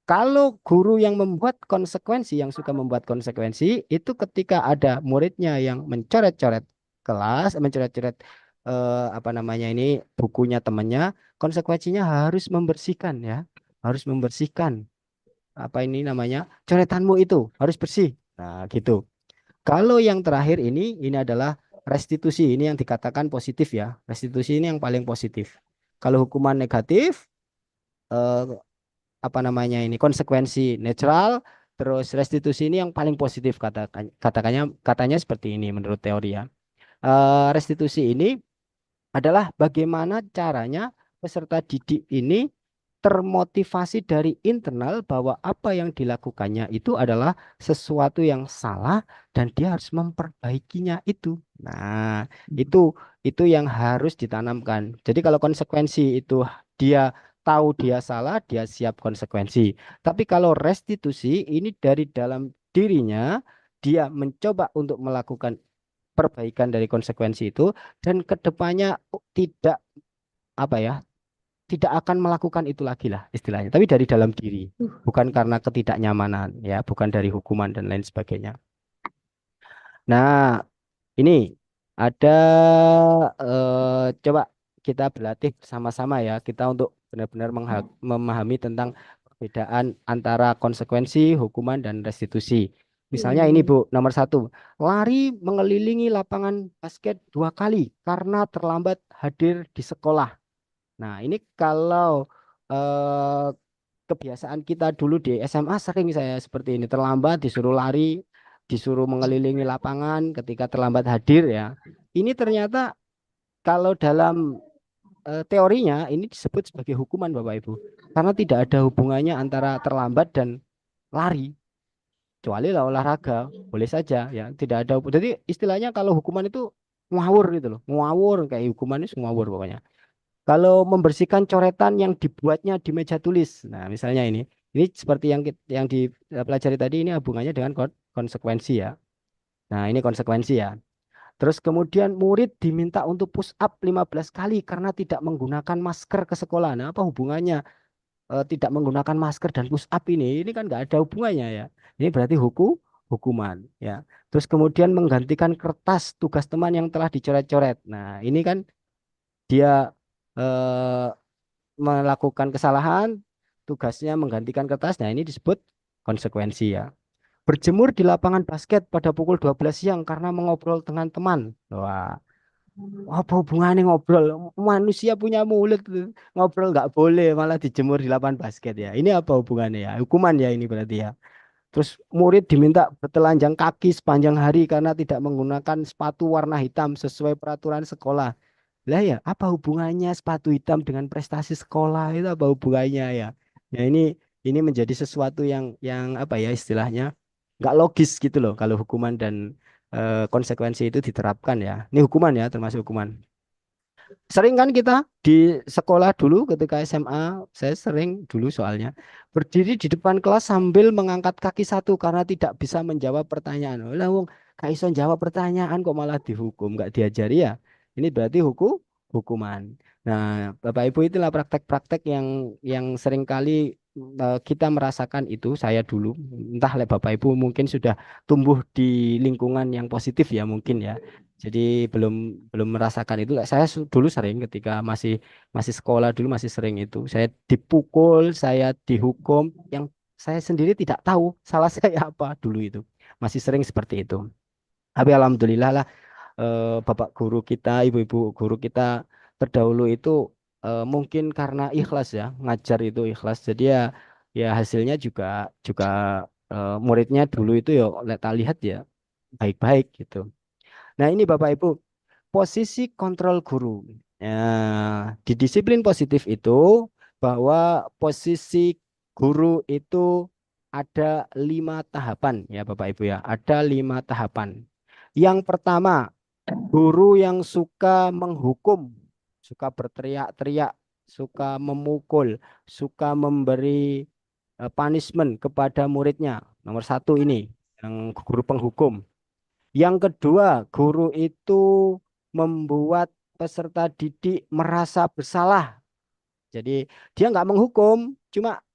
kalau guru yang membuat konsekuensi, yang suka membuat konsekuensi, itu ketika ada muridnya yang mencoret-coret kelas, mencoret-coret apa namanya ini bukunya temannya, konsekuensinya harus membersihkan ya, harus membersihkan apa ini namanya coretanmu itu harus bersih. Nah, gitu. Kalau yang terakhir ini adalah restitusi. Ini yang dikatakan positif ya. Restitusi ini yang paling positif. Kalau hukuman negatif, eh, apa namanya ini konsekuensi netral, terus restitusi ini yang paling positif katanya seperti ini menurut teori ya. Restitusi ini adalah bagaimana caranya peserta didik ini termotivasi dari internal bahwa apa yang dilakukannya itu adalah sesuatu yang salah dan dia harus memperbaikinya itu. Nah, itu yang harus ditanamkan. Jadi kalau konsekuensi itu dia tahu dia salah, dia siap konsekuensi. Tapi kalau restitusi ini dari dalam dirinya dia mencoba untuk melakukan perbaikan dari konsekuensi itu dan kedepannya tidak apa ya tidak akan melakukan itu lagi lah istilahnya, tapi dari dalam diri, bukan karena ketidaknyamanan ya, bukan dari hukuman dan lain sebagainya. Nah, ini ada coba kita berlatih sama-sama ya, kita untuk benar-benar memahami tentang perbedaan antara konsekuensi, hukuman, dan restitusi. Misalnya ini Bu, nomor 1, lari mengelilingi lapangan basket 2 kali karena terlambat hadir di sekolah. Nah, ini kalau eh, kebiasaan kita dulu di SMA sering saya seperti ini, terlambat disuruh lari, disuruh mengelilingi lapangan ketika terlambat hadir ya. Ini ternyata kalau dalam teorinya ini disebut sebagai hukuman Bapak Ibu. Karena tidak ada hubungannya antara terlambat dan lari. Kecuali lah olahraga, boleh saja ya, tidak ada. Jadi istilahnya kalau hukuman itu ngawur gitu loh. Ngawur kayak hukuman itu ngawur pokoknya. Kalau membersihkan coretan yang dibuatnya di meja tulis. Nah, misalnya ini seperti yang dipelajari tadi ini hubungannya dengan konsekuensi ya. Nah, ini konsekuensi ya. Terus kemudian murid diminta untuk push up 15 kali karena tidak menggunakan masker ke sekolah. Nah, apa hubungannya tidak menggunakan masker dan push up ini? Ini kan nggak ada hubungannya ya. Ini berarti hukuman ya. Terus kemudian menggantikan kertas tugas teman yang telah dicoret-coret. Nah, ini kan dia eh, melakukan kesalahan, tugasnya menggantikan kertas. Nah, ini disebut konsekuensi ya. Berjemur di lapangan basket pada pukul 12 siang karena mengobrol dengan teman. Wah, apa hubungannya ngobrol? Manusia punya mulut, ngobrol nggak boleh, malah dijemur di lapangan basket ya. Ini apa hubungannya ya? Hukuman ya ini berarti ya. Terus murid diminta bertelanjang kaki sepanjang hari karena tidak menggunakan sepatu warna hitam sesuai peraturan sekolah. Lah ya, apa hubungannya sepatu hitam dengan prestasi sekolah itu apa hubungannya ya? Ya ini menjadi sesuatu yang apa ya istilahnya nggak logis gitu loh kalau hukuman dan konsekuensi itu diterapkan ya. Ini hukuman ya termasuk hukuman. Sering kan kita di sekolah dulu ketika SMA, saya sering dulu soalnya berdiri di depan kelas sambil mengangkat kaki satu karena tidak bisa menjawab pertanyaan. Lah wong gak iso jawab pertanyaan kok malah dihukum, nggak diajari ya. Ini berarti hukuman. Nah, Bapak Ibu itulah praktek-praktek yang sering kali kita merasakan itu saya dulu. Entah Bapak Ibu mungkin sudah tumbuh di lingkungan yang positif ya mungkin ya. Jadi belum belum merasakan itu. Saya dulu sering ketika masih masih sekolah dulu masih sering itu. Saya dipukul, saya dihukum yang saya sendiri tidak tahu salah saya apa dulu itu. Masih sering seperti itu. Tapi alhamdulillah lah bapak guru kita, ibu-ibu guru kita terdahulu itu mungkin karena ikhlas ya, ngajar itu ikhlas. Jadi ya hasilnya juga juga muridnya dulu itu ya kita lihat ya baik-baik gitu. Nah, ini Bapak Ibu, posisi kontrol guru. Ya, di disiplin positif itu bahwa posisi guru itu ada 5 tahapan ya Bapak Ibu ya. Ada 5 tahapan. Yang pertama, guru yang suka menghukum, suka berteriak-teriak, suka memukul, suka memberi punishment kepada muridnya. Nomor 1 ini, yang guru penghukum. Yang kedua, guru itu membuat peserta didik merasa bersalah. Jadi dia nggak menghukum, cuma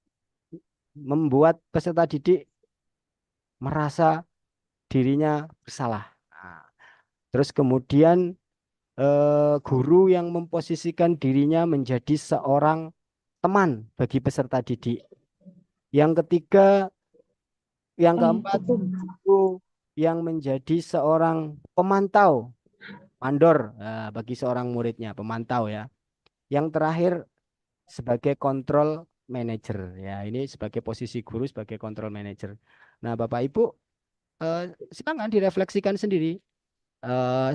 membuat peserta didik merasa dirinya bersalah. Nah, terus kemudian guru yang memposisikan dirinya menjadi seorang teman bagi peserta didik. Yang ketiga, yang keempat, guru yang menjadi seorang pemantau, mandor bagi seorang muridnya, pemantau ya. Yang terakhir sebagai kontrol manager ya. Ini sebagai posisi guru sebagai kontrol manager. Nah, Bapak Ibu silakan direfleksikan sendiri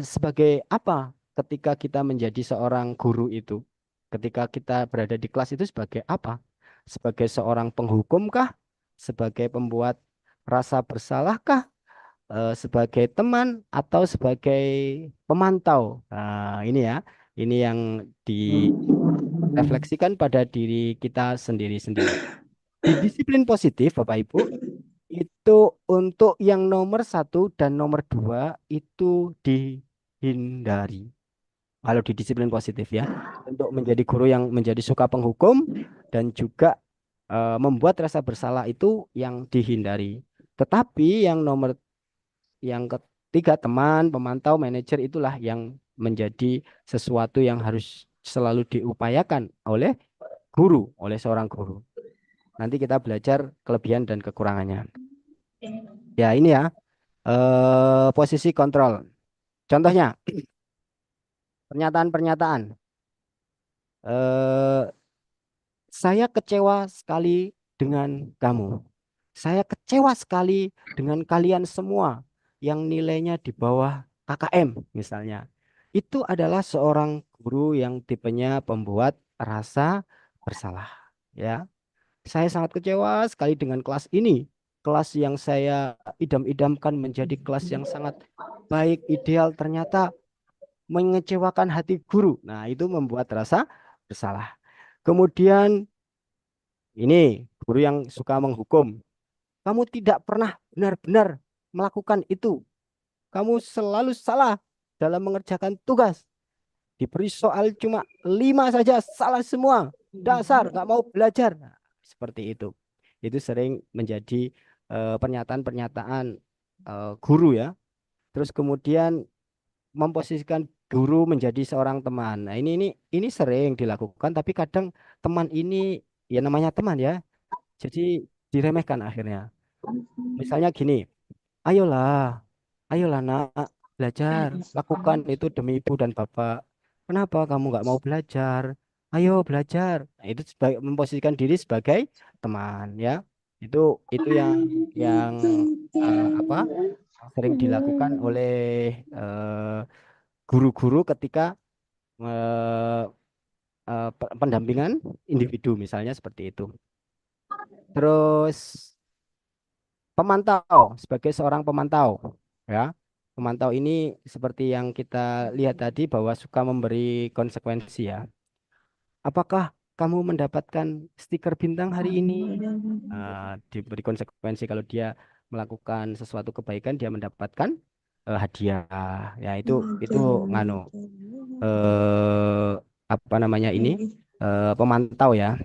sebagai apa ketika kita menjadi seorang guru itu. Ketika kita berada di kelas itu sebagai apa? Sebagai seorang penghukum kah? Sebagai pembuat rasa bersalah kah? Sebagai teman atau sebagai pemantau? Nah, ini ya, ini yang direfleksikan pada diri kita sendiri-sendiri. Di disiplin positif, Bapak Ibu, itu untuk yang nomor satu dan nomor dua itu dihindari. Kalau di disiplin positif ya, untuk menjadi guru yang menjadi suka penghukum dan juga membuat rasa bersalah itu yang dihindari. Tetapi yang ketiga teman, pemantau, manajer itulah yang menjadi sesuatu yang harus selalu diupayakan oleh guru, oleh seorang guru. Nanti kita belajar kelebihan dan kekurangannya. Ya ini ya, posisi kontrol. Contohnya, pernyataan-pernyataan. Eh, saya kecewa sekali dengan kamu. Saya kecewa sekali dengan kalian semua yang nilainya di bawah KKM misalnya. Itu adalah seorang guru yang tipenya pembuat rasa bersalah. Ya, saya sangat kecewa sekali dengan kelas ini. Kelas yang saya idam-idamkan menjadi kelas yang sangat baik, ideal, ternyata mengecewakan hati guru. Nah, itu membuat rasa bersalah. Kemudian ini guru yang suka menghukum. Kamu tidak pernah benar-benar melakukan itu. Kamu selalu salah dalam mengerjakan tugas. Diberi soal cuma 5 saja, salah semua. Dasar, nggak mau belajar. Nah, seperti itu. Itu sering menjadi pernyataan-pernyataan guru ya. Terus kemudian memposisikan guru menjadi seorang teman. Nah, ini sering dilakukan, tapi kadang teman ini ya namanya teman ya. Jadi diremehkan akhirnya. Misalnya gini, ayolah, ayolah nak, belajar, lakukan itu demi ibu dan bapak. Kenapa kamu nggak mau belajar? Ayo belajar. Nah, itu memposisikan diri sebagai teman ya. Itu yang apa sering dilakukan oleh eh, guru-guru ketika eh, pendampingan individu misalnya seperti itu. Terus pemantau sebagai seorang pemantau ya. Pemantau ini seperti yang kita lihat tadi bahwa suka memberi konsekuensi ya. Apakah kamu mendapatkan stiker bintang hari ini? Diberi konsekuensi kalau dia melakukan sesuatu kebaikan dia mendapatkan hadiah. Ya itu nganu eh apa namanya ini pemantau ya.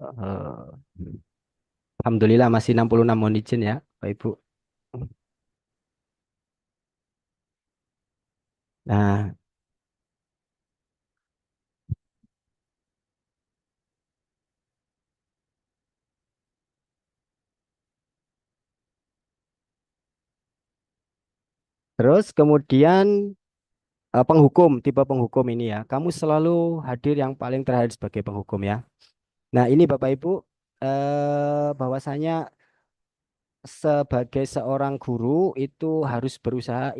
Eh, Alhamdulillah masih 66 mohon izin ya, Pak Ibu. Nah, terus kemudian penghukum, tipe penghukum ini ya. Kamu selalu hadir yang paling terakhir sebagai penghukum ya. Nah, ini Bapak Ibu bahwasanya sebagai seorang guru itu harus berusaha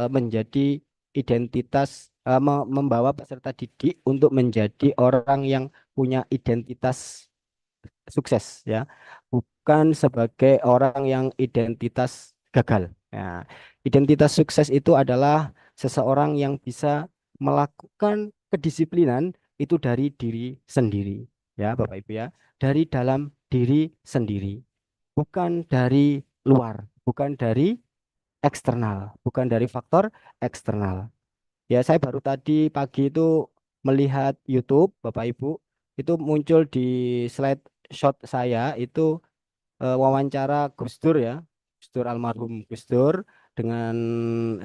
menjadi identitas membawa peserta didik untuk menjadi orang yang punya identitas sukses ya, bukan sebagai orang yang identitas gagal. Ya, identitas sukses itu adalah seseorang yang bisa melakukan kedisiplinan itu dari diri sendiri, ya Bapak Ibu ya, dari dalam diri sendiri, bukan dari luar, bukan dari eksternal, bukan dari faktor eksternal. Ya, saya baru tadi pagi itu melihat YouTube, Bapak Ibu, itu muncul di slide shot saya itu wawancara Gus Dur ya, Gus Dur almarhum Gus Dur dengan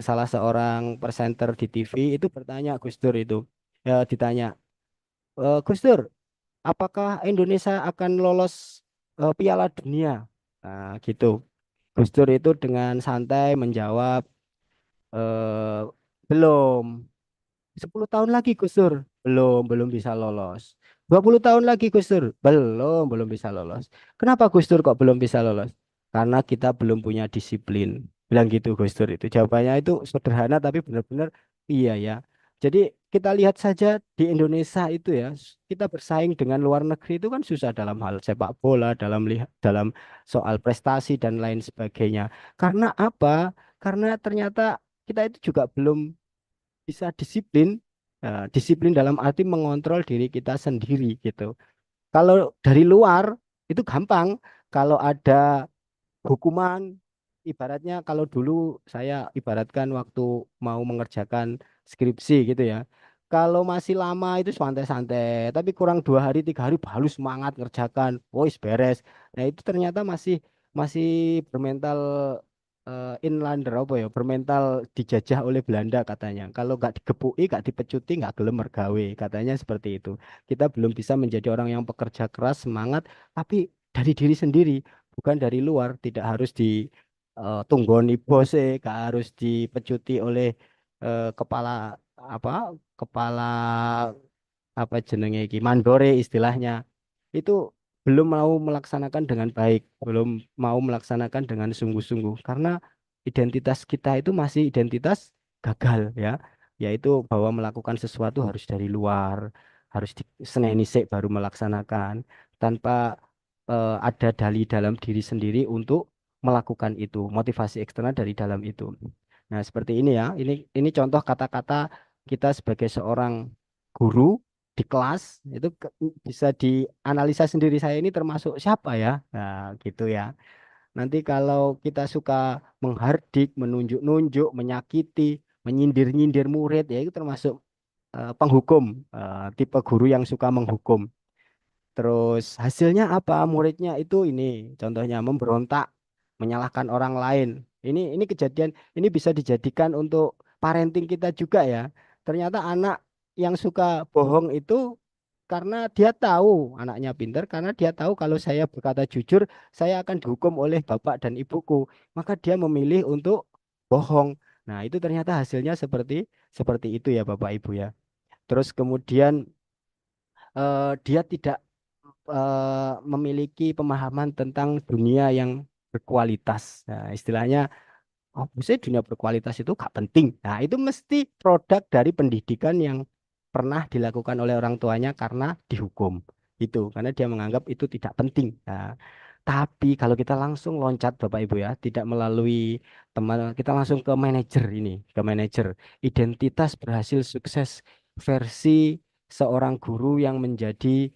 salah seorang presenter di TV itu bertanya Gus Dur itu, ya ditanya, Gus Dur, apakah Indonesia akan lolos Piala Dunia? Nah, gitu. Gus Dur itu dengan santai menjawab, eh, belum. 10 tahun lagi Gus Dur, belum bisa lolos. 20 tahun lagi Gus Dur, belum bisa lolos. Kenapa Gus Dur kok belum bisa lolos? Karena kita belum punya disiplin. Bilang gitu Gus Dur itu. Jawabannya itu sederhana tapi benar-benar Iya ya. Jadi kita lihat saja di Indonesia itu ya, kita bersaing dengan luar negeri itu kan susah dalam hal sepak bola, dalam soal prestasi dan lain sebagainya. Karena apa? Karena ternyata kita itu juga belum bisa disiplin, disiplin dalam arti mengontrol diri kita sendiri gitu. Kalau dari luar itu gampang. Kalau ada hukuman, ibaratnya kalau dulu saya ibaratkan waktu mau mengerjakan skripsi gitu ya. Kalau masih lama itu santai-santai, tapi kurang 2 hari 3 hari baru semangat ngerjakan, wis beres. Nah itu ternyata masih masih bermental inlander apa ya, bermental dijajah oleh Belanda katanya. Kalau nggak digepuki, nggak dipecuti, nggak gelem mergawe, katanya seperti itu. Kita belum bisa menjadi orang yang pekerja keras, semangat, tapi dari diri sendiri bukan dari luar, tidak harus di tunggoni bose, gak harus dipecuti oleh kepala apa kepala apa jenenge iki mandore istilahnya. Itu belum mau melaksanakan dengan baik, belum mau melaksanakan dengan sungguh-sungguh karena identitas kita itu masih identitas gagal ya, yaitu bahwa melakukan sesuatu harus dari luar, harus diseneni sik baru melaksanakan tanpa ada dalam diri sendiri untuk melakukan itu, motivasi eksternal dari dalam itu. Nah, seperti ini ya. Ini contoh kata-kata kita sebagai seorang guru di kelas itu bisa dianalisa sendiri, saya ini termasuk siapa ya. Nah, gitu ya. Nanti kalau kita suka menghardik, menunjuk-nunjuk, menyakiti, menyindir-nyindir murid ya itu termasuk penghukum, tipe guru yang suka menghukum. Terus hasilnya apa? Muridnya itu ini contohnya memberontak, menyalahkan orang lain. Ini kejadian ini bisa dijadikan untuk parenting kita juga ya. Ternyata anak yang suka bohong itu karena dia tahu anaknya pintar, karena dia tahu kalau saya berkata jujur, saya akan dihukum oleh bapak dan ibuku. Maka dia memilih untuk bohong. Nah, itu ternyata hasilnya seperti seperti itu ya Bapak Ibu ya. Terus kemudian dia tidak memiliki pemahaman tentang dunia yang berkualitas. Nah, istilahnya, oh, maksudnya dunia berkualitas itu gak penting. Nah, itu mesti produk dari pendidikan yang pernah dilakukan oleh orang tuanya karena dihukum. Itu, karena dia menganggap itu tidak penting. Nah, tapi kalau kita langsung loncat Bapak Ibu ya, tidak melalui teman, kita langsung ke manajer ini, ke manajer. Identitas berhasil sukses versi seorang guru yang menjadi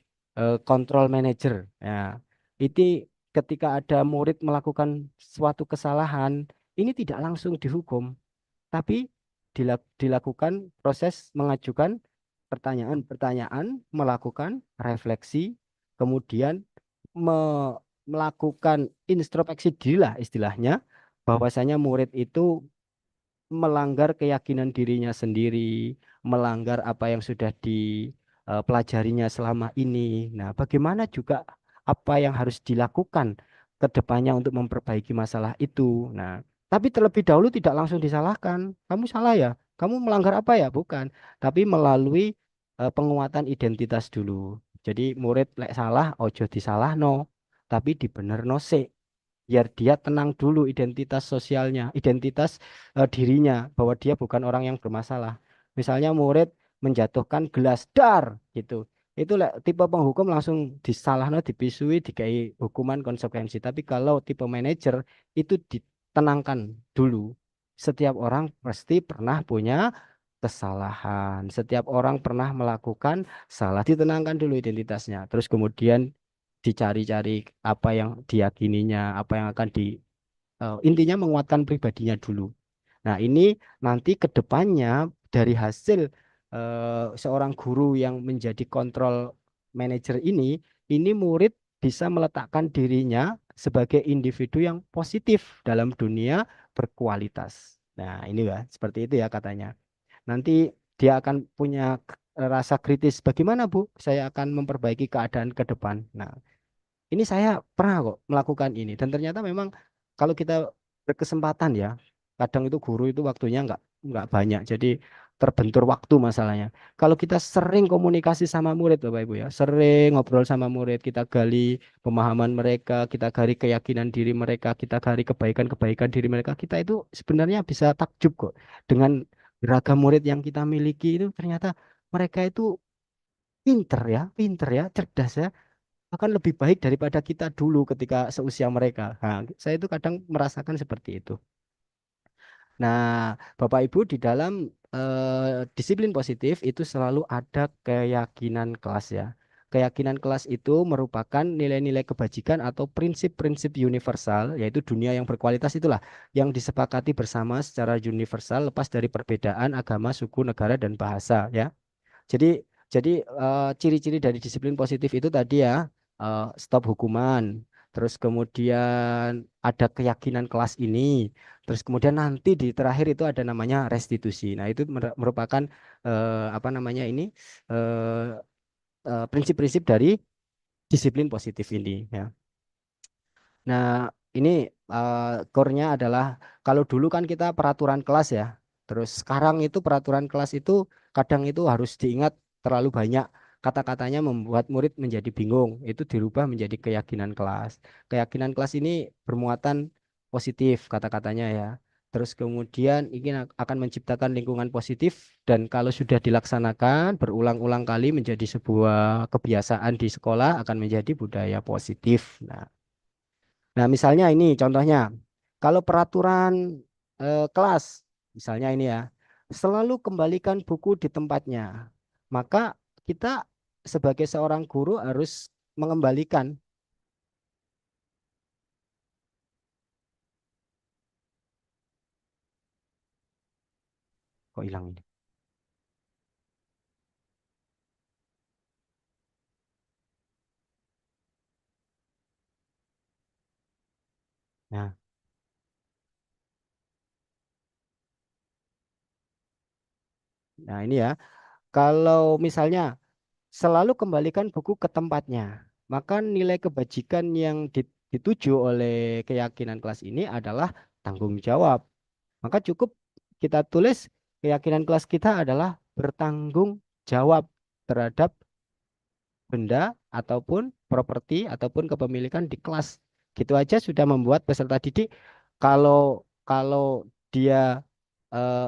control manager. Ya, itu ketika ada murid melakukan suatu kesalahan, ini tidak langsung dihukum, tapi dilakukan proses mengajukan pertanyaan-pertanyaan, melakukan refleksi, kemudian melakukan introspeksi diri lah istilahnya, bahwasanya murid itu melanggar keyakinan dirinya sendiri, melanggar apa yang sudah dipelajarinya selama ini. Nah, bagaimana juga apa yang harus dilakukan ke depannya untuk memperbaiki masalah itu. Nah, tapi terlebih dahulu tidak langsung disalahkan. Kamu salah ya? Kamu melanggar apa ya? Bukan. Tapi melalui penguatan identitas dulu. Jadi murid lek salah, ojo disalahno, tapi dibenerno sik biar dia tenang dulu identitas sosialnya, identitas dirinya bahwa dia bukan orang yang bermasalah. Misalnya murid menjatuhkan gelas dar gitu. Itu tipe penghukum langsung disalahno, dipisui, dikai hukuman konsekuensi. Tapi kalau tipe manajer itu ditenangkan dulu. Setiap orang pasti pernah punya kesalahan. Setiap orang pernah melakukan salah, ditenangkan dulu identitasnya. Terus kemudian dicari-cari apa yang diyakininya, apa yang akan intinya menguatkan pribadinya dulu. Nah, ini nanti ke depannya dari hasil seorang guru yang menjadi kontrol manajer ini murid bisa meletakkan dirinya sebagai individu yang positif dalam dunia berkualitas. Nah, ini ya, seperti itu ya katanya. Nanti dia akan punya rasa kritis. Bagaimana, Bu? Saya akan memperbaiki keadaan ke depan. Nah, ini saya pernah kok melakukan ini dan ternyata memang kalau kita berkesempatan ya, kadang itu guru itu waktunya nggak banyak, jadi terbentur waktu masalahnya. Kalau kita sering komunikasi sama murid, Bapak Ibu ya, sering ngobrol sama murid, kita gali pemahaman mereka, kita gali keyakinan diri mereka, kita gali kebaikan-kebaikan diri mereka, kita itu sebenarnya bisa takjub kok dengan beragam murid yang kita miliki itu ternyata mereka itu pinter ya, cerdas ya, akan lebih baik daripada kita dulu ketika seusia mereka. Nah, saya itu kadang merasakan seperti itu. Nah, Bapak Ibu di dalam disiplin positif itu selalu ada keyakinan kelas ya. Keyakinan kelas itu merupakan nilai-nilai kebajikan atau prinsip-prinsip universal, yaitu dunia yang berkualitas itulah yang disepakati bersama secara universal lepas dari perbedaan agama, suku, negara, dan bahasa ya. Jadi ciri-ciri dari disiplin positif itu tadi ya, stop hukuman, terus kemudian ada keyakinan kelas ini, terus kemudian nanti di terakhir itu ada namanya restitusi. Nah, itu merupakan apa namanya ini eh, prinsip-prinsip dari disiplin positif ini ya. Nah, ini core-nya adalah kalau dulu kan kita peraturan kelas ya. Terus sekarang itu peraturan kelas itu kadang itu harus diingat terlalu banyak. Kata-katanya membuat murid menjadi bingung. Itu dirubah menjadi keyakinan kelas. Keyakinan kelas ini bermuatan positif kata-katanya ya. Terus kemudian ini akan menciptakan lingkungan positif dan kalau sudah dilaksanakan berulang-ulang kali menjadi sebuah kebiasaan di sekolah akan menjadi budaya positif. Nah, misalnya ini contohnya, kalau peraturan kelas, misalnya ini ya, selalu kembalikan buku di tempatnya. Maka kita sebagai seorang guru harus mengembalikan. Kok hilang ini? Nah, nah ini ya, kalau misalnya selalu kembalikan buku ke tempatnya, maka nilai kebajikan yang dituju oleh keyakinan kelas ini adalah tanggung jawab. Maka cukup kita tulis keyakinan kelas kita adalah bertanggung jawab terhadap benda ataupun properti ataupun kepemilikan di kelas. Gitu aja sudah membuat peserta didik kalau kalau dia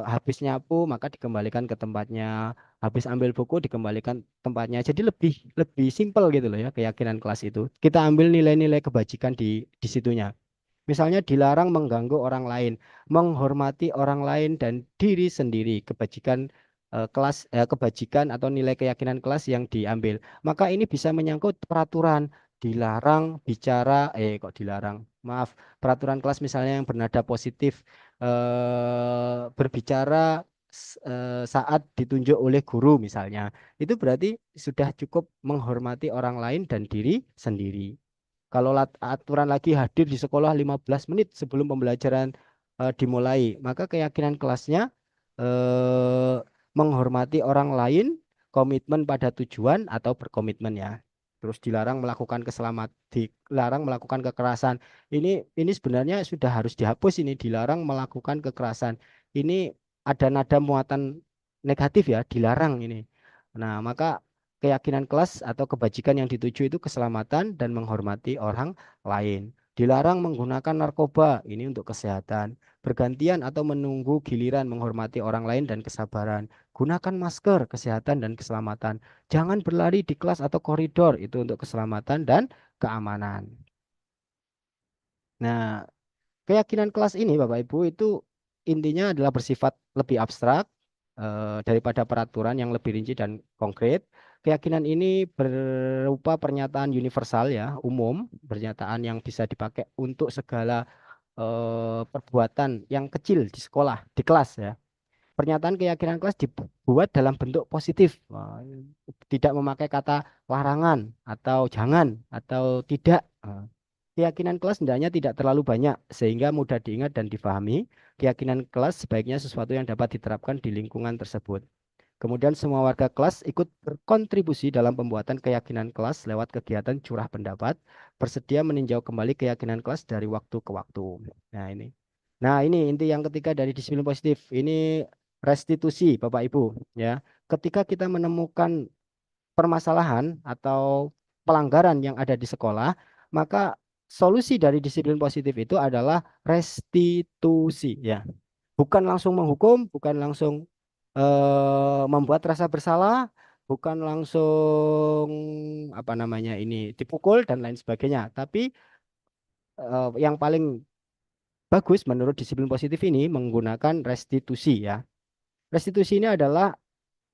habis nyapu maka dikembalikan ke tempatnya, habis ambil buku dikembalikan tempatnya. Jadi lebih lebih simpel gitu loh ya keyakinan kelas itu. Kita ambil nilai-nilai kebajikan di situnya. Misalnya dilarang mengganggu orang lain, menghormati orang lain dan diri sendiri, kebajikan kebajikan atau nilai keyakinan kelas yang diambil. Maka ini bisa menyangkut peraturan, dilarang bicara, kok dilarang? Maaf, peraturan kelas misalnya yang bernada positif, berbicara saat ditunjuk oleh guru misalnya. Itu berarti sudah cukup menghormati orang lain dan diri sendiri. Kalau aturan lagi hadir di sekolah 15 menit sebelum pembelajaran dimulai, maka keyakinan kelasnya eh, menghormati orang lain, komitmen pada tujuan atau berkomitmen ya. Terus dilarang melakukan kekerasan. Ini sebenarnya sudah harus dihapus ini, dilarang melakukan kekerasan. Ini ada nada muatan negatif ya, dilarang ini. Nah, maka keyakinan kelas atau kebajikan yang dituju itu keselamatan dan menghormati orang lain. Dilarang menggunakan narkoba, ini untuk kesehatan. Bergantian atau menunggu giliran menghormati orang lain dan kesabaran. Gunakan masker, kesehatan dan keselamatan. Jangan berlari di kelas atau koridor, itu untuk keselamatan dan keamanan. Nah, keyakinan kelas ini Bapak Ibu itu intinya adalah bersifat lebih abstrak daripada peraturan yang lebih rinci dan konkret. Keyakinan ini berupa pernyataan universal ya, umum, pernyataan yang bisa dipakai untuk segala perbuatan yang kecil di sekolah, di kelas ya. Pernyataan keyakinan kelas dibuat dalam bentuk positif, tidak memakai kata larangan atau jangan atau tidak. Keyakinan kelas hendaknya tidak terlalu banyak sehingga mudah diingat dan difahami. Keyakinan kelas sebaiknya sesuatu yang dapat diterapkan di lingkungan tersebut. Kemudian semua warga kelas ikut berkontribusi dalam pembuatan keyakinan kelas lewat kegiatan curah pendapat, bersedia meninjau kembali keyakinan kelas dari waktu ke waktu. Nah, ini. Nah, ini inti yang ketiga dari disiplin positif. Ini restitusi, Bapak Ibu, ya. Ketika kita menemukan permasalahan atau pelanggaran yang ada di sekolah, maka solusi dari disiplin positif itu adalah restitusi, ya. Bukan langsung menghukum, bukan langsung membuat rasa bersalah, bukan langsung apa namanya ini dipukul dan lain sebagainya. Tapi yang paling bagus menurut disiplin positif ini menggunakan restitusi ya. Restitusi ini adalah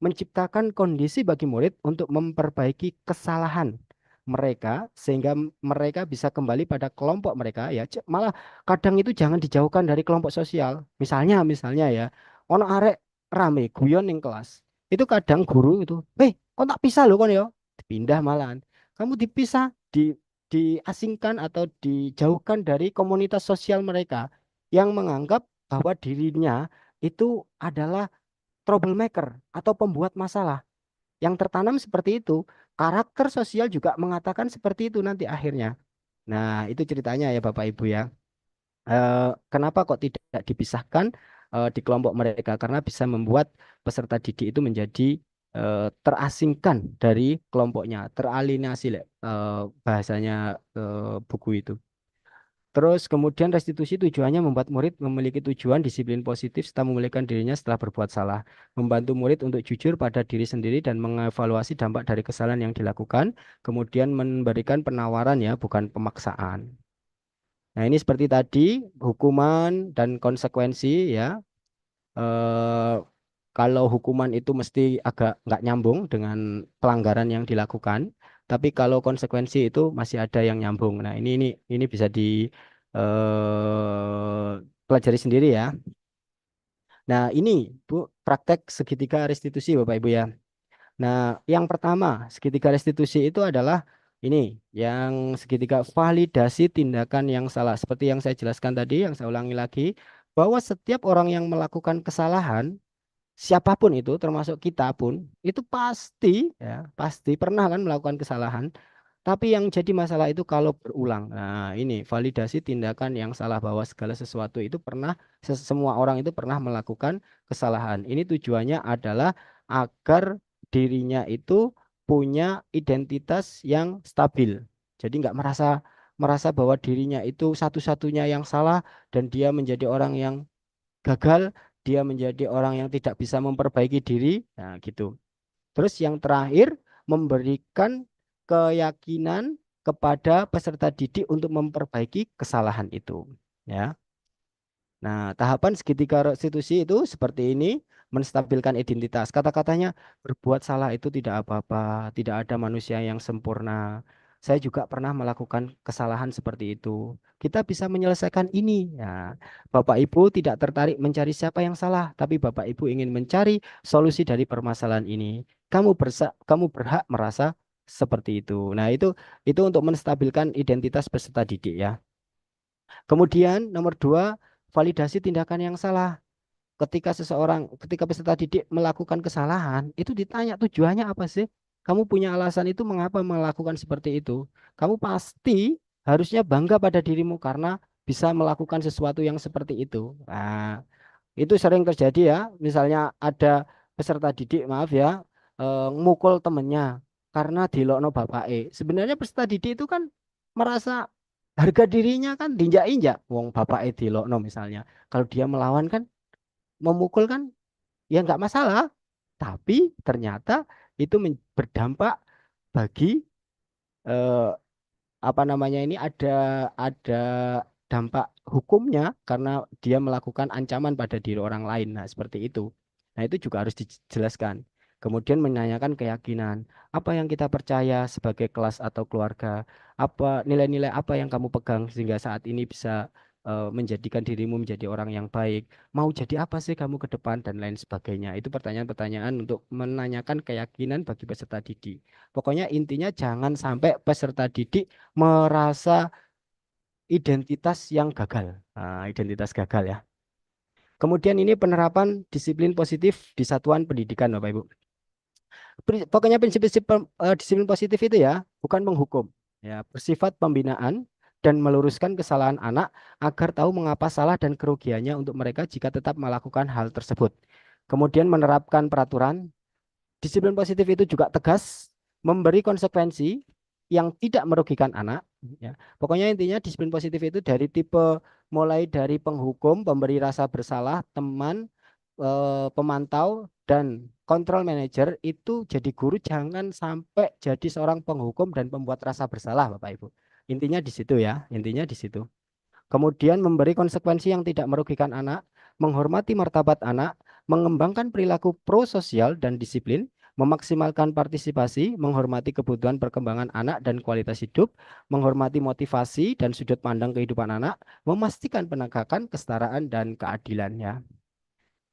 menciptakan kondisi bagi murid untuk memperbaiki kesalahan mereka sehingga mereka bisa kembali pada kelompok mereka ya. Malah kadang itu jangan dijauhkan dari kelompok sosial. Misalnya ya, ono arek rame guyon ning kelas. Itu kadang guru itu, kok tak pisah loh kon ya? Dipindah malahan. Kamu dipisah, diasingkan atau dijauhkan dari komunitas sosial mereka yang menganggap bahwa dirinya itu adalah troublemaker atau pembuat masalah. Yang tertanam seperti itu, karakter sosial juga mengatakan seperti itu nanti akhirnya. Nah, itu ceritanya ya Bapak Ibu ya. Kenapa kok tidak dipisahkan di kelompok mereka? Karena bisa membuat peserta didik itu menjadi terasingkan dari kelompoknya, teralienasi bahasanya buku itu. Terus kemudian restitusi tujuannya membuat murid memiliki tujuan disiplin positif serta memulihkan dirinya setelah berbuat salah. Membantu murid untuk jujur pada diri sendiri dan mengevaluasi dampak dari kesalahan yang dilakukan. Kemudian memberikan penawaran ya, bukan pemaksaan. Nah ini seperti tadi, hukuman dan konsekuensi ya. Eh, Kalau hukuman itu mesti agak nggak nyambung dengan pelanggaran yang dilakukan. Tapi kalau konsekuensi itu masih ada yang nyambung. Nah, ini bisa di pelajari sendiri ya. Nah, ini Bu, praktek segitiga restitusi Bapak Ibu ya. Nah, yang pertama, segitiga restitusi itu adalah ini, yang segitiga validasi tindakan yang salah. Seperti yang saya jelaskan tadi, yang saya ulangi lagi, bahwa setiap orang yang melakukan kesalahan, siapapun itu, termasuk kita pun, itu pasti ya, pasti pernah kan melakukan kesalahan. Tapi yang jadi masalah itu kalau berulang. Nah, ini validasi tindakan yang salah, bahwa segala sesuatu itu pernah, semua orang itu pernah melakukan kesalahan. Ini tujuannya adalah agar dirinya itu punya identitas yang stabil. Jadi nggak merasa merasa bahwa dirinya itu satu-satunya yang salah dan dia menjadi orang yang gagal, dia menjadi orang yang tidak bisa memperbaiki diri. Nah, gitu. Terus yang terakhir, memberikan keyakinan kepada peserta didik untuk memperbaiki kesalahan itu. Ya. Nah, tahapan segitiga restitusi itu seperti ini, menstabilkan identitas. Kata-katanya, berbuat salah itu tidak apa-apa, tidak ada manusia yang sempurna. Saya juga pernah melakukan kesalahan seperti itu. Kita bisa menyelesaikan ini. Ya. Bapak Ibu tidak tertarik mencari siapa yang salah, tapi Bapak Ibu ingin mencari solusi dari permasalahan ini. Kamu berhak merasa seperti itu. Nah, itu untuk menstabilkan identitas peserta didik ya. Kemudian nomor 2, validasi tindakan yang salah. Ketika peserta didik melakukan kesalahan, itu ditanya tujuannya apa sih? Kamu punya alasan itu mengapa melakukan seperti itu? Kamu pasti harusnya bangga pada dirimu karena bisa melakukan sesuatu yang seperti itu. Nah, itu sering terjadi ya. Misalnya ada peserta didik, maaf ya, mukul temennya karena dilokno bapak. Sebenarnya peserta didik itu kan merasa harga dirinya kan diinjak-injak. Wong bapak dilokno misalnya. Kalau dia melawan kan, memukul kan, ya nggak masalah. Tapi ternyata itu berdampak bagi eh, apa namanya ini, ada dampak hukumnya karena dia melakukan ancaman pada diri orang lain. Nah, seperti itu. Nah, itu juga harus dijelaskan. Kemudian menanyakan keyakinan, apa yang kita percaya sebagai kelas atau keluarga, apa nilai-nilai apa yang kamu pegang sehingga saat ini bisa menjadikan dirimu menjadi orang yang baik. Mau jadi apa sih kamu ke depan dan lain sebagainya. Itu pertanyaan-pertanyaan untuk menanyakan keyakinan bagi peserta didik. Pokoknya intinya jangan sampai peserta didik merasa identitas yang gagal. Nah, identitas gagal ya. Kemudian ini penerapan disiplin positif di satuan pendidikan Bapak Ibu. Pokoknya prinsip-prinsip disiplin positif itu ya bukan menghukum, ya bersifat pembinaan dan meluruskan kesalahan anak agar tahu mengapa salah dan kerugiannya untuk mereka jika tetap melakukan hal tersebut. Kemudian menerapkan peraturan. Disiplin positif itu juga tegas memberi konsekuensi yang tidak merugikan anak. Ya. Pokoknya intinya disiplin positif itu dari tipe mulai dari penghukum, pemberi rasa bersalah, teman, pemantau, dan control manager itu jadi guru jangan sampai jadi seorang penghukum dan pembuat rasa bersalah, Bapak Ibu. Intinya di situ ya, intinya di situ. Kemudian memberi konsekuensi yang tidak merugikan anak, menghormati martabat anak, mengembangkan perilaku prososial dan disiplin, memaksimalkan partisipasi, menghormati kebutuhan perkembangan anak dan kualitas hidup, menghormati motivasi dan sudut pandang kehidupan anak, memastikan penegakan kesetaraan dan keadilan ya.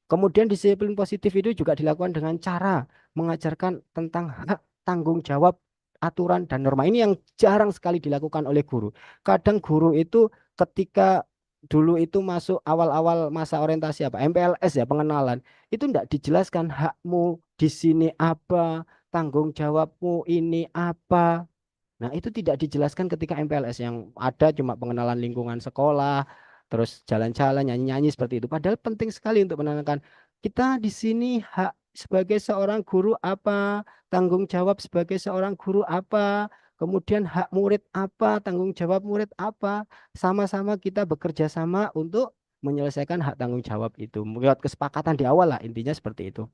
Kemudian disiplin positif itu juga dilakukan dengan cara mengajarkan tentang hak, tanggung jawab, aturan, dan norma. Ini yang jarang sekali dilakukan oleh guru. Kadang guru itu ketika dulu itu masuk awal-awal masa orientasi MPLS ya, pengenalan, itu tidak dijelaskan hakmu di sini apa, tanggung jawabmu ini apa. Nah, itu tidak dijelaskan ketika MPLS, yang ada cuma pengenalan lingkungan sekolah, terus jalan-jalan, nyanyi-nyanyi seperti itu. Padahal penting sekali untuk menekankan kita di sini hak sebagai seorang guru apa, tanggung jawab sebagai seorang guru apa, kemudian hak murid apa, tanggung jawab murid apa. Sama-sama kita bekerja sama untuk menyelesaikan hak tanggung jawab itu. Membuat kesepakatan di awal lah, intinya seperti itu.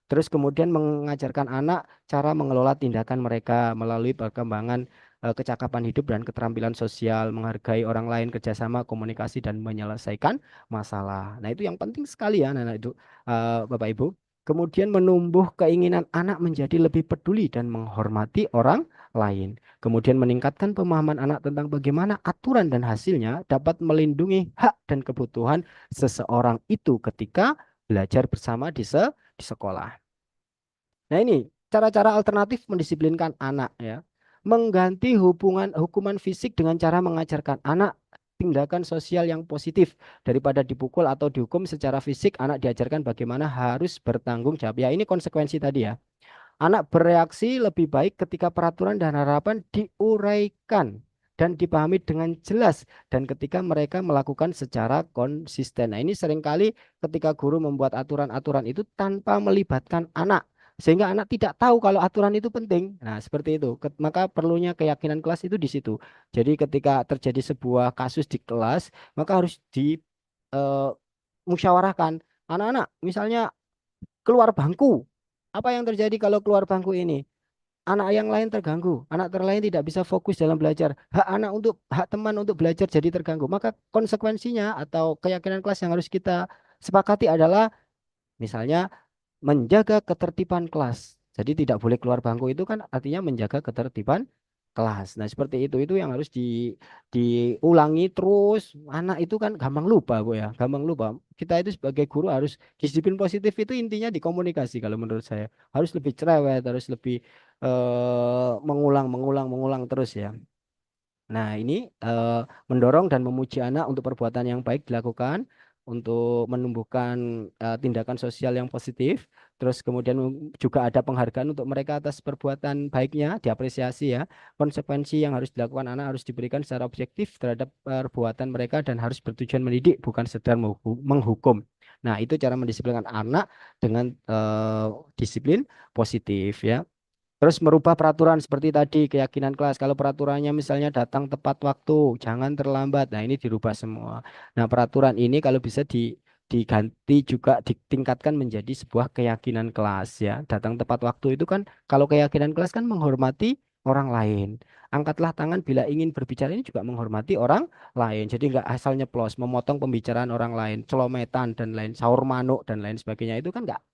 Terus kemudian mengajarkan anak cara mengelola tindakan mereka melalui perkembangan kecakapan hidup dan keterampilan sosial, menghargai orang lain, kerjasama, komunikasi, dan menyelesaikan masalah. Nah, itu yang penting sekali ya, anak-anak itu, Bapak Ibu. Kemudian menumbuh keinginan anak menjadi lebih peduli dan menghormati orang lain. Kemudian meningkatkan pemahaman anak tentang bagaimana aturan dan hasilnya dapat melindungi hak dan kebutuhan seseorang itu ketika belajar bersama di sekolah. Nah, ini cara-cara alternatif mendisiplinkan anak ya. Mengganti hukuman fisik dengan cara mengajarkan anak tindakan sosial yang positif. Daripada dipukul atau dihukum secara fisik, anak diajarkan bagaimana harus bertanggung jawab. Ya, ini konsekuensi tadi ya. Anak bereaksi lebih baik ketika peraturan dan harapan diuraikan dan dipahami dengan jelas, dan ketika mereka melakukan secara konsisten. Nah, ini seringkali ketika guru membuat aturan-aturan itu tanpa melibatkan anak, sehingga anak tidak tahu kalau aturan itu penting. Nah, seperti itu. Maka perlunya keyakinan kelas itu di situ. Jadi ketika terjadi sebuah kasus di kelas, maka harus musyawarahkan. Anak-anak misalnya keluar bangku. Apa yang terjadi kalau keluar bangku ini? Anak yang lain terganggu, anak lain tidak bisa fokus dalam belajar, hak teman untuk belajar jadi terganggu. Maka konsekuensinya atau keyakinan kelas yang harus kita sepakati adalah misalnya menjaga ketertiban kelas. Jadi tidak boleh keluar bangku, itu kan artinya menjaga ketertiban kelas. Nah, seperti itu yang harus diulangi terus. Anak itu kan gampang lupa, Bu ya, gampang lupa. Kita itu sebagai guru harus disiplin positif, itu intinya di komunikasi kalau menurut saya. Harus lebih cerewet, harus lebih mengulang terus ya. Nah, ini mendorong dan memuji anak untuk perbuatan yang baik dilakukan, untuk menumbuhkan tindakan sosial yang positif. Terus kemudian juga ada penghargaan untuk mereka atas perbuatan baiknya, diapresiasi ya. Konsekuensi yang harus dilakukan anak harus diberikan secara objektif terhadap perbuatan mereka dan harus bertujuan mendidik, bukan sekedar menghukum. Nah, itu cara mendisiplinkan anak dengan disiplin positif ya. Terus merubah peraturan seperti tadi, keyakinan kelas. Kalau peraturannya misalnya datang tepat waktu, jangan terlambat. Nah, ini dirubah semua. Nah, peraturan ini kalau bisa diganti juga, ditingkatkan menjadi sebuah keyakinan kelas ya. Datang tepat waktu itu kan, kalau keyakinan kelas kan menghormati orang lain. Angkatlah tangan bila ingin berbicara, ini juga menghormati orang lain. Jadi nggak asal nyeplos, memotong pembicaraan orang lain, celometan dan lain, saur manuk dan lain sebagainya. Itu kan nggak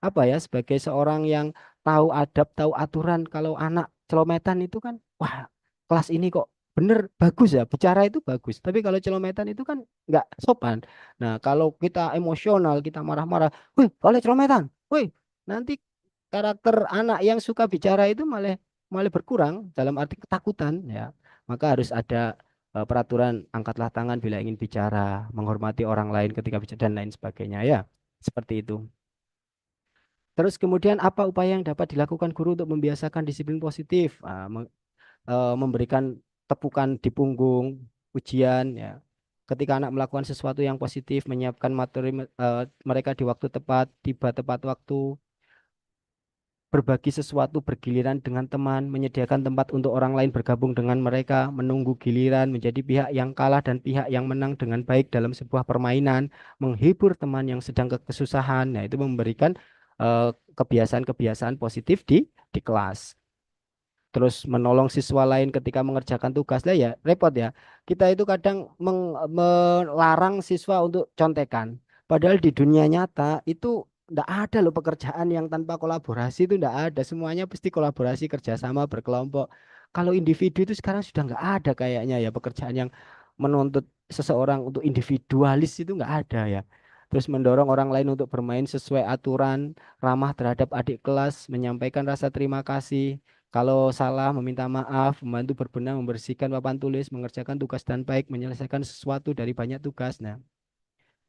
apa ya, sebagai seorang yang tahu adab, tahu aturan, kalau anak celometan itu kan, wah, kelas ini kok bener bagus ya, bicara itu bagus. Tapi kalau celometan itu kan nggak sopan. Nah, kalau kita emosional, kita marah-marah, wih, oleh celometan, wih, nanti karakter anak yang suka bicara itu malah malah berkurang dalam arti ketakutan ya. Maka harus ada peraturan, angkatlah tangan bila ingin bicara, menghormati orang lain ketika bicara dan lain sebagainya ya. Seperti itu. Terus kemudian apa upaya yang dapat dilakukan guru untuk membiasakan disiplin positif? Memberikan tepukan di punggung, ujian ya. Ketika anak melakukan sesuatu yang positif, menyiapkan materi mereka di waktu tepat, tiba tepat waktu, berbagi sesuatu bergiliran dengan teman, menyediakan tempat untuk orang lain bergabung dengan mereka, menunggu giliran, menjadi pihak yang kalah dan pihak yang menang dengan baik dalam sebuah permainan, menghibur teman yang sedang kesusahan. Nah, itu memberikan kebiasaan-kebiasaan positif di kelas. Terus menolong siswa lain ketika mengerjakan tugas lah ya repot ya. Kita itu kadang melarang siswa untuk contekan. Padahal di dunia nyata itu enggak ada loh pekerjaan yang tanpa kolaborasi itu enggak ada. Semuanya pasti kolaborasi, kerjasama, berkelompok. Kalau individu itu sekarang sudah enggak ada kayaknya ya pekerjaan yang menuntut seseorang untuk individualis itu enggak ada ya. Terus mendorong orang lain untuk bermain sesuai aturan, ramah terhadap adik kelas, menyampaikan rasa terima kasih. Kalau salah, meminta maaf, membantu berbenah, membersihkan papan tulis, mengerjakan tugas dan baik, menyelesaikan sesuatu dari banyak tugas. Nah,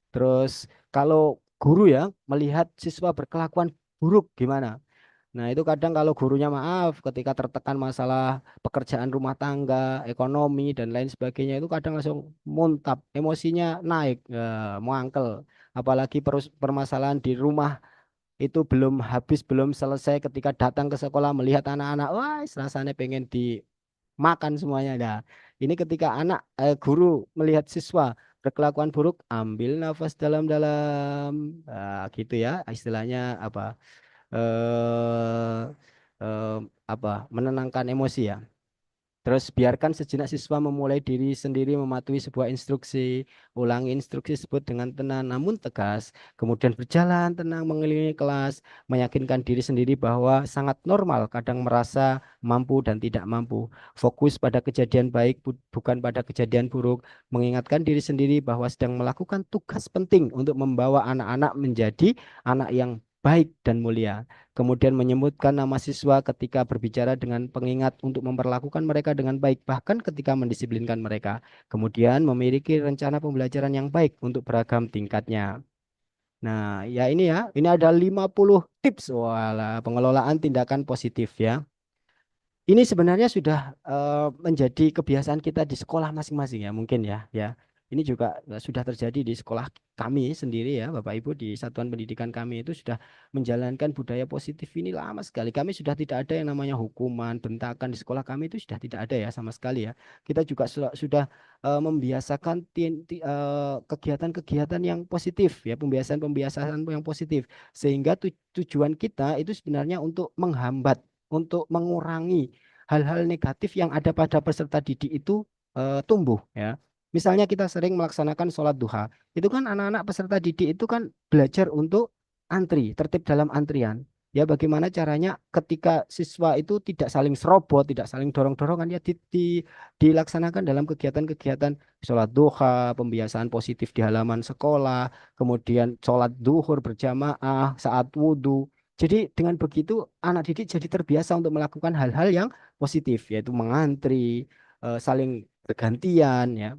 terus kalau guru ya melihat siswa berkelakuan buruk gimana? Nah, itu kadang kalau gurunya maaf ketika tertekan masalah pekerjaan rumah tangga, ekonomi, dan lain sebagainya, itu kadang langsung muntap, emosinya naik, muangkel. Apalagi permasalahan di rumah itu belum habis, belum selesai ketika datang ke sekolah melihat anak-anak, wah rasanya pengen dimakan semuanya. Nah, ini ketika guru melihat siswa berkelakuan buruk, ambil nafas dalam-dalam, gitu ya, istilahnya apa, eh, eh, menenangkan emosi ya. Terus biarkan sejenak siswa memulai diri sendiri mematuhi sebuah instruksi. Ulangi instruksi tersebut dengan tenang namun tegas. Kemudian berjalan tenang mengelilingi kelas. Meyakinkan diri sendiri bahwa sangat normal kadang merasa mampu dan tidak mampu. Fokus pada kejadian baik bukan pada kejadian buruk. Mengingatkan diri sendiri bahwa sedang melakukan tugas penting untuk membawa anak-anak menjadi anak yang baik dan mulia. Kemudian menyebutkan nama siswa ketika berbicara dengan pengingat untuk memperlakukan mereka dengan baik, bahkan ketika mendisiplinkan mereka. Kemudian memiliki rencana pembelajaran yang baik untuk beragam tingkatnya. Nah, ya ini ada 50 tips walah pengelolaan tindakan positif ya. Ini sebenarnya sudah menjadi kebiasaan kita di sekolah masing-masing ya mungkin ya. Ini juga sudah terjadi di sekolah kami sendiri ya Bapak Ibu di satuan pendidikan kami itu sudah menjalankan budaya positif ini lama sekali. Kami sudah tidak ada yang namanya hukuman, bentakan di sekolah kami itu sudah tidak ada ya sama sekali ya. Kita juga sudah membiasakan kegiatan-kegiatan yang positif ya, pembiasaan-pembiasaan yang positif sehingga tujuan kita itu sebenarnya untuk menghambat untuk mengurangi hal-hal negatif yang ada pada peserta didik itu tumbuh ya. Misalnya kita sering melaksanakan sholat duha, itu kan anak-anak peserta didik itu kan belajar untuk antri, tertib dalam antrian. Ya bagaimana caranya ketika siswa itu tidak saling serobot, tidak saling dorong-dorongan ya dilaksanakan dalam kegiatan-kegiatan sholat duha, pembiasaan positif di halaman sekolah, kemudian sholat duhur berjamaah saat wudhu. Jadi dengan begitu anak didik jadi terbiasa untuk melakukan hal-hal yang positif, yaitu mengantri, saling bergantian ya.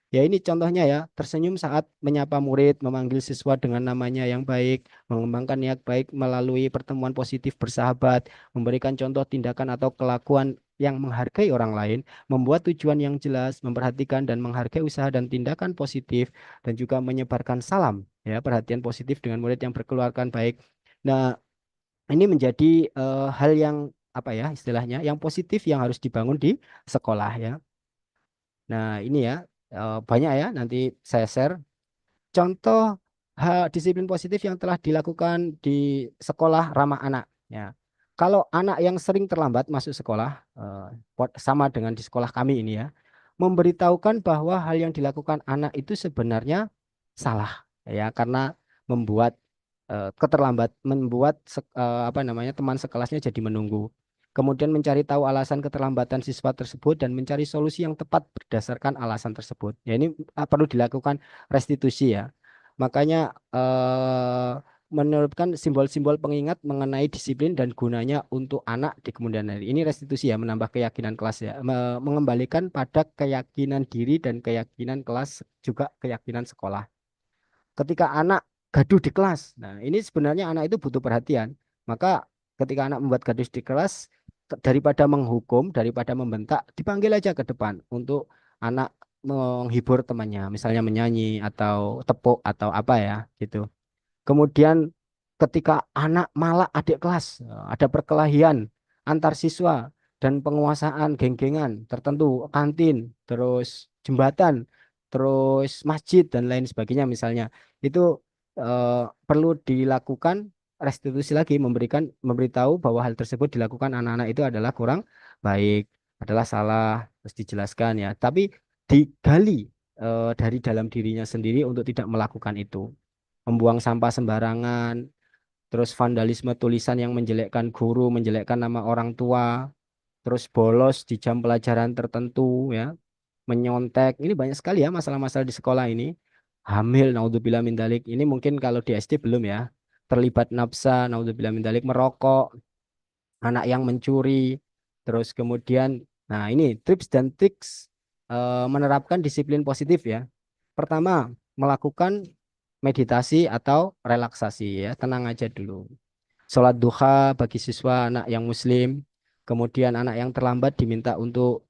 Ya ini contohnya ya, tersenyum saat menyapa murid, memanggil siswa dengan namanya yang baik, mengembangkan niat baik melalui pertemuan positif bersahabat, memberikan contoh tindakan atau kelakuan yang menghargai orang lain, membuat tujuan yang jelas, memperhatikan dan menghargai usaha dan tindakan positif, dan juga menyebarkan salam, ya perhatian positif dengan murid yang berkeluarkan baik. Nah, ini menjadi hal yang apa ya istilahnya, yang positif yang harus dibangun di sekolah ya. Nah, ini ya banyak ya nanti saya share contoh disiplin positif yang telah dilakukan di sekolah ramah anak ya. Kalau anak yang sering terlambat masuk sekolah sama dengan di sekolah kami ini ya, memberitahukan bahwa hal yang dilakukan anak itu sebenarnya salah ya karena membuat membuat apa namanya teman sekelasnya jadi menunggu. Kemudian mencari tahu alasan keterlambatan siswa tersebut dan mencari solusi yang tepat berdasarkan alasan tersebut. Ya ini perlu dilakukan restitusi ya. Makanya menerapkan simbol-simbol pengingat mengenai disiplin dan gunanya untuk anak di kemudian hari. Ini restitusi ya, menambah keyakinan kelas ya, mengembalikan pada keyakinan diri dan keyakinan kelas juga keyakinan sekolah. Ketika anak gaduh di kelas, nah ini sebenarnya anak itu butuh perhatian. Maka ketika anak membuat gaduh di kelas, daripada menghukum, daripada membentak, dipanggil aja ke depan untuk anak menghibur temannya, misalnya menyanyi atau tepuk atau apa ya gitu. Kemudian ketika anak malak adik kelas, ada perkelahian antar siswa dan penguasaan geng-gengan tertentu, kantin, terus jembatan, terus masjid dan lain sebagainya misalnya, itu perlu dilakukan restitusi lagi, memberitahu bahwa hal tersebut dilakukan anak-anak itu adalah kurang baik, adalah salah, terus dijelaskan ya. Tapi digali dari dalam dirinya sendiri untuk tidak melakukan itu. Membuang sampah sembarangan, terus vandalisme tulisan yang menjelekkan guru, menjelekkan nama orang tua, terus bolos di jam pelajaran tertentu ya, menyontek. Ini banyak sekali ya masalah-masalah di sekolah ini. Hamil, naudzubillah min dalik. Ini mungkin kalau di SD belum ya. Terlibat nafsa, naudzubillah min dalik, merokok, anak yang mencuri. Terus kemudian, nah ini tips dan triks menerapkan disiplin positif ya. Pertama, melakukan meditasi atau relaksasi ya, tenang aja dulu. Sholat duha bagi siswa anak yang muslim, kemudian anak yang terlambat diminta untuk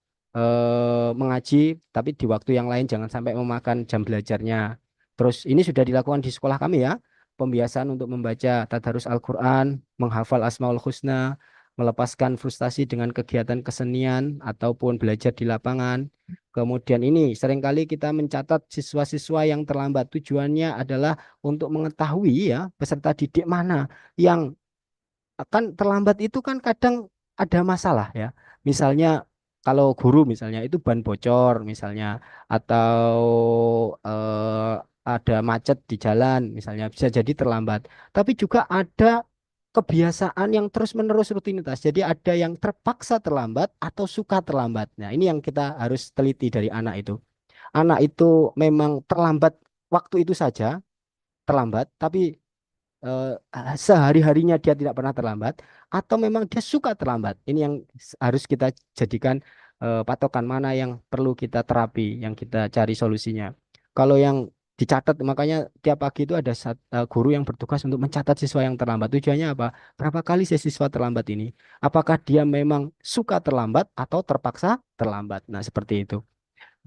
mengaji, tapi di waktu yang lain jangan sampai memakan jam belajarnya. Terus ini sudah dilakukan di sekolah kami ya, pembiasaan untuk membaca tadarus Al-Quran, menghafal Asmaul Husna, melepaskan frustasi dengan kegiatan kesenian ataupun belajar di lapangan. Kemudian ini seringkali kita mencatat siswa-siswa yang terlambat. Tujuannya adalah untuk mengetahui ya peserta didik mana yang akan terlambat itu kan kadang ada masalah ya. Misalnya kalau guru misalnya itu ban bocor misalnya atau ada macet di jalan misalnya bisa jadi terlambat. Tapi juga ada kebiasaan yang terus-menerus rutinitas. Jadi ada yang terpaksa terlambat atau suka terlambat. Nah, ini yang kita harus teliti dari anak itu. Anak itu memang terlambat waktu itu saja, terlambat, tapi sehari-harinya dia tidak pernah terlambat atau memang dia suka terlambat. Ini yang harus kita jadikan patokan mana yang perlu kita terapi, yang kita cari solusinya. Kalau yang dicatat, makanya tiap pagi itu ada guru yang bertugas untuk mencatat siswa yang terlambat. Tujuannya apa? Berapa kali siswa terlambat ini? Apakah dia memang suka terlambat atau terpaksa terlambat? Nah, seperti itu.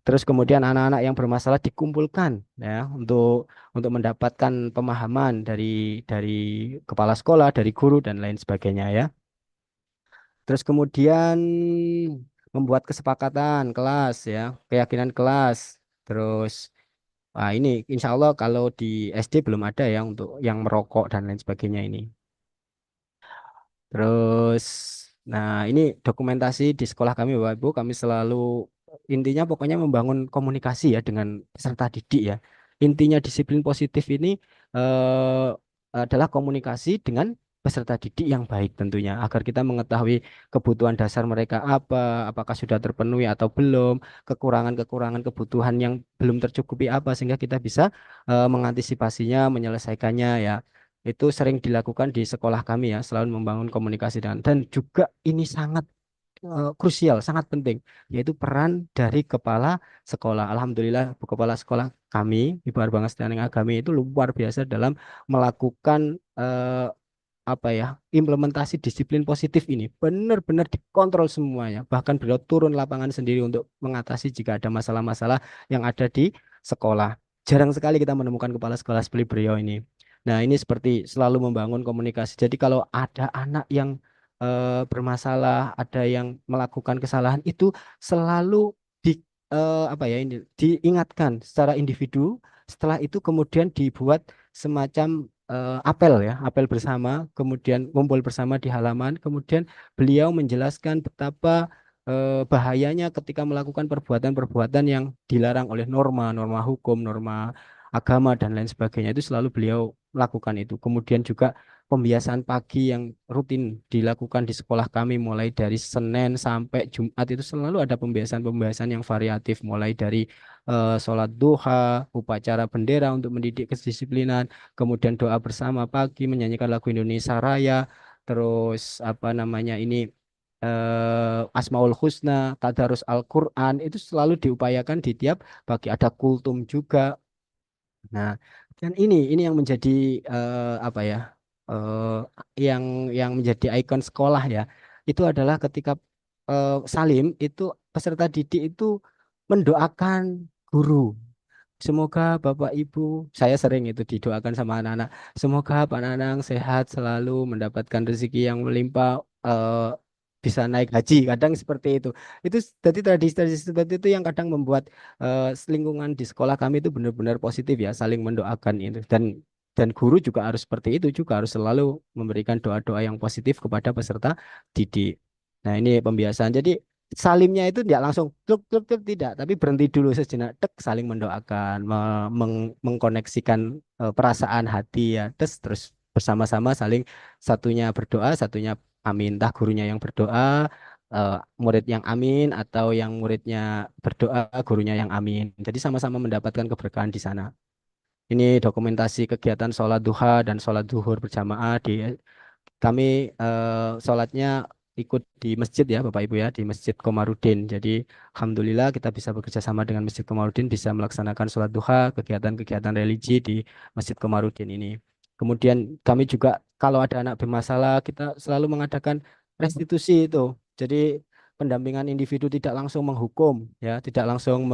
Terus kemudian anak-anak yang bermasalah dikumpulkan ya untuk mendapatkan pemahaman dari kepala sekolah, dari guru dan lain sebagainya ya. Terus kemudian membuat kesepakatan kelas ya, keyakinan kelas. Terus ini insya Allah kalau di SD belum ada ya untuk yang merokok dan lain sebagainya ini. Terus, nah ini dokumentasi di sekolah kami Bapak Ibu, kami selalu intinya pokoknya membangun komunikasi ya dengan peserta didik ya. Intinya disiplin positif ini eh, adalah komunikasi dengan peserta didik yang baik tentunya, agar kita mengetahui kebutuhan dasar mereka apa, apakah sudah terpenuhi atau belum, kekurangan-kekurangan kebutuhan yang belum tercukupi apa, sehingga kita bisa mengantisipasinya, menyelesaikannya ya. Itu sering dilakukan di sekolah kami ya, selalu membangun komunikasi dengan dan juga ini sangat krusial, sangat penting, yaitu peran dari kepala sekolah. Alhamdulillah, Bu Kepala Sekolah kami, Ibu Arbanga Setianing Agami itu luar biasa dalam melakukan apa ya, implementasi disiplin positif ini. Benar-benar dikontrol semuanya. Bahkan beliau turun lapangan sendiri untuk mengatasi jika ada masalah-masalah yang ada di sekolah. Jarang sekali kita menemukan kepala sekolah seperti beliau ini. Nah, ini seperti selalu membangun komunikasi. Jadi kalau ada anak yang bermasalah, ada yang melakukan kesalahan itu selalu di apa ya ini diingatkan secara individu. Setelah itu kemudian dibuat semacam apel ya, apel bersama, kemudian ngumpul bersama di halaman, kemudian beliau menjelaskan betapa bahayanya ketika melakukan perbuatan-perbuatan yang dilarang oleh norma hukum, norma agama dan lain sebagainya, itu selalu beliau lakukan itu. Kemudian juga pembiasaan pagi yang rutin dilakukan di sekolah kami mulai dari Senin sampai Jumat itu selalu ada pembiasaan-pembiasaan yang variatif mulai dari sholat duha, upacara bendera untuk mendidik kedisiplinan, kemudian doa bersama pagi, menyanyikan lagu Indonesia Raya, terus apa namanya ini Asmaul Husna, tadarus Al-Quran itu selalu diupayakan di tiap pagi. Ada kultum juga. Nah, dan ini yang menjadi apa ya? eh, yang menjadi ikon sekolah ya. Itu adalah ketika Salim itu peserta didik itu mendoakan guru. Semoga Bapak Ibu, saya sering itu didoakan sama anak-anak. Semoga Pak Nanang sehat selalu mendapatkan rezeki yang melimpah, bisa naik haji. Kadang seperti itu. Itu jadi tradisi-tradisi seperti itu yang kadang membuat lingkungan di sekolah kami itu benar-benar positif ya, saling mendoakan itu. Dan Dan guru juga harus seperti itu juga, harus selalu memberikan doa-doa yang positif kepada peserta didik. Nah, ini pembiasaan. Jadi salimnya itu tidak langsung tuk tuk tuk, tidak, tapi berhenti dulu sejenak, tek, saling mendoakan, mengkoneksikan perasaan hati ya, terus bersama-sama saling, satunya berdoa, satunya amin. Entah gurunya yang berdoa, murid yang amin, atau yang muridnya berdoa, gurunya yang amin. Jadi sama-sama mendapatkan keberkahan di sana. Ini dokumentasi kegiatan sholat duha dan sholat zuhur berjamaah di kami, sholatnya ikut di masjid ya Bapak Ibu ya, di Masjid Komarudin. Jadi alhamdulillah kita bisa bekerja sama dengan Masjid Komarudin, bisa melaksanakan sholat duha, kegiatan-kegiatan religi di Masjid Komarudin ini. Kemudian kami juga kalau ada anak bermasalah, kita selalu mengadakan restitusi itu. Jadi pendampingan individu, tidak langsung menghukum ya, tidak langsung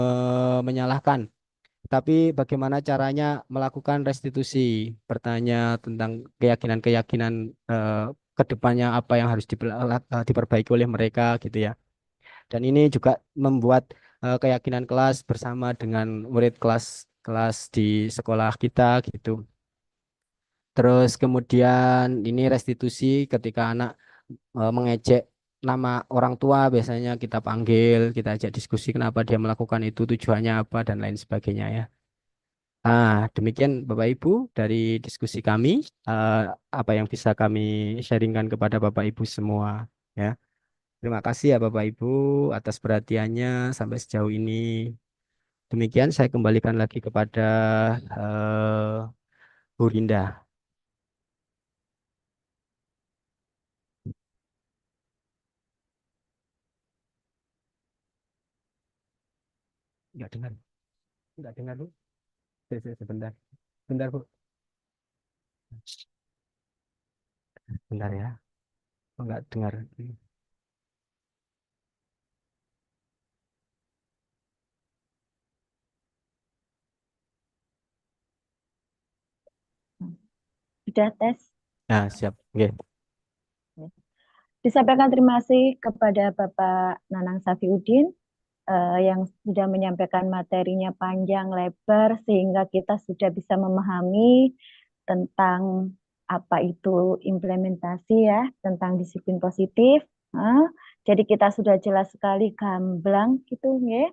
menyalahkan, tapi bagaimana caranya melakukan restitusi, bertanya tentang keyakinan-keyakinan eh, ke depannya apa yang harus diperbaiki oleh mereka gitu ya. Dan ini juga membuat keyakinan kelas bersama dengan murid kelas kelas di sekolah kita gitu. Terus kemudian ini restitusi ketika anak mengejek nama orang tua, biasanya kita panggil, kita ajak diskusi kenapa dia melakukan itu, tujuannya apa dan lain sebagainya ya. Demikian Bapak Ibu dari diskusi kami, eh, apa yang bisa kami sharingkan kepada Bapak Ibu semua ya. Terima kasih ya Bapak Ibu atas perhatiannya sampai sejauh ini. Demikian saya kembalikan lagi kepada Bu Rinda. Enggak dengar, enggak dengar Bu. Sebentar, sebentar Bu, bentar ya. Enggak dengar. Sudah tes. Siap. Oke. Disampaikan terima kasih kepada Bapak Nanang Safiuddin yang sudah menyampaikan materinya panjang lebar sehingga kita sudah bisa memahami tentang apa itu implementasi ya, tentang disiplin positif. Jadi kita sudah jelas sekali gamblang gitu ya.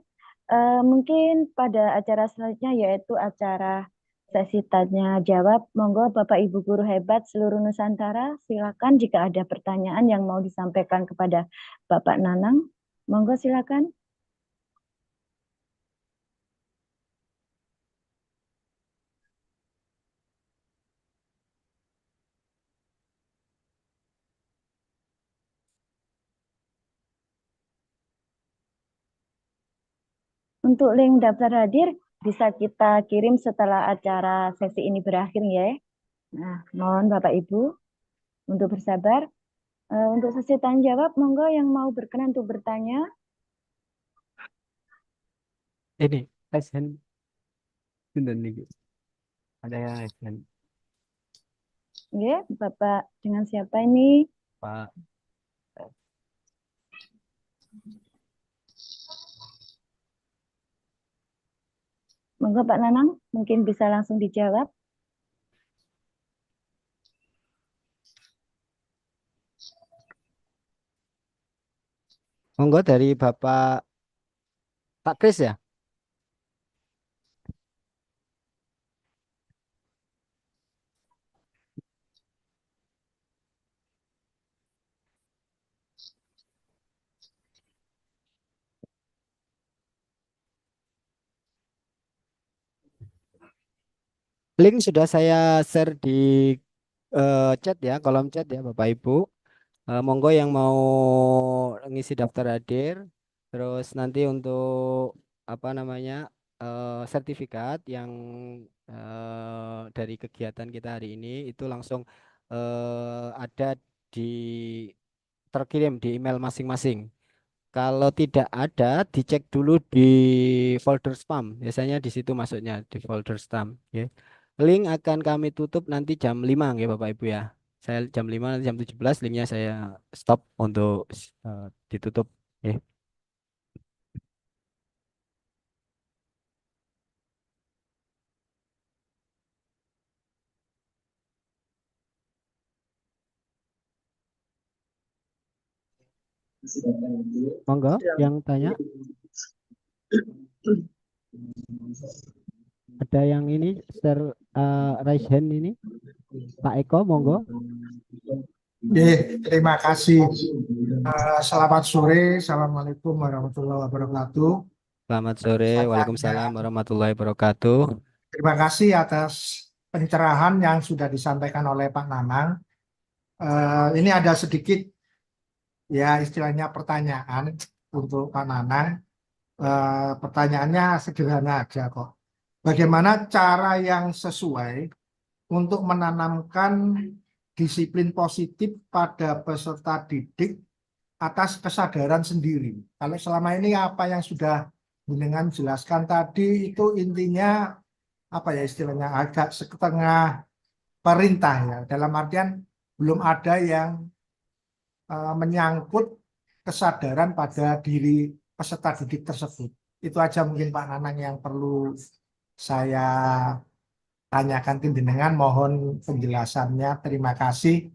Mungkin pada acara selanjutnya yaitu acara sesi tanya jawab. Monggo Bapak Ibu guru hebat seluruh Nusantara, silakan jika ada pertanyaan yang mau disampaikan kepada Bapak Nanang. Monggo silakan. Untuk link daftar hadir bisa kita kirim setelah acara sesi ini berakhir ya. Nah, mohon Bapak Ibu untuk bersabar. Untuk sesi tanya jawab, monggo yang mau berkenan untuk bertanya. Ini tes hand. Bentar nih, Bu. Ada yang raise hand. Ya, Bapak dengan siapa ini? Pak. Monggo Pak Nanang, mungkin bisa langsung dijawab. Monggo dari Bapak Pak Kris ya. Link sudah saya share di chat ya, kolom chat ya Bapak Ibu. Monggo yang mau ngisi daftar hadir. Terus nanti untuk apa namanya, sertifikat yang dari kegiatan kita hari ini itu langsung ada di terkirim di email masing-masing. Kalau tidak ada, dicek dulu di folder spam. Biasanya di situ masuknya di folder spam. Ya. Link akan kami tutup nanti jam 5 ya Bapak Ibu ya. Saya jam 5 nanti jam 17 linknya saya stop untuk ditutup. Ya. Monggo Sudah. yang tanya. Ada yang ini raise hand ini. Pak Eko, monggo. Terima kasih. Selamat sore. Assalamualaikum warahmatullahi wabarakatuh. Selamat sore. Saya Waalaikumsalam tanya, warahmatullahi wabarakatuh. terima kasih atas pencerahan yang sudah disampaikan oleh Pak Nanang. Ini ada sedikit ya istilahnya pertanyaan untuk Pak Nanang. Pertanyaannya sederhana aja kok. Bagaimana cara yang sesuai untuk menanamkan disiplin positif pada peserta didik atas kesadaran sendiri? Kalau selama ini apa yang sudah dengan jelaskan tadi itu intinya apa ya istilahnya agak setengah perintah ya, dalam artian belum ada yang menyangkut kesadaran pada diri peserta didik tersebut. Itu aja mungkin Pak Nanang yang perlu saya tanyakan ke jenengan, mohon penjelasannya. Terima kasih.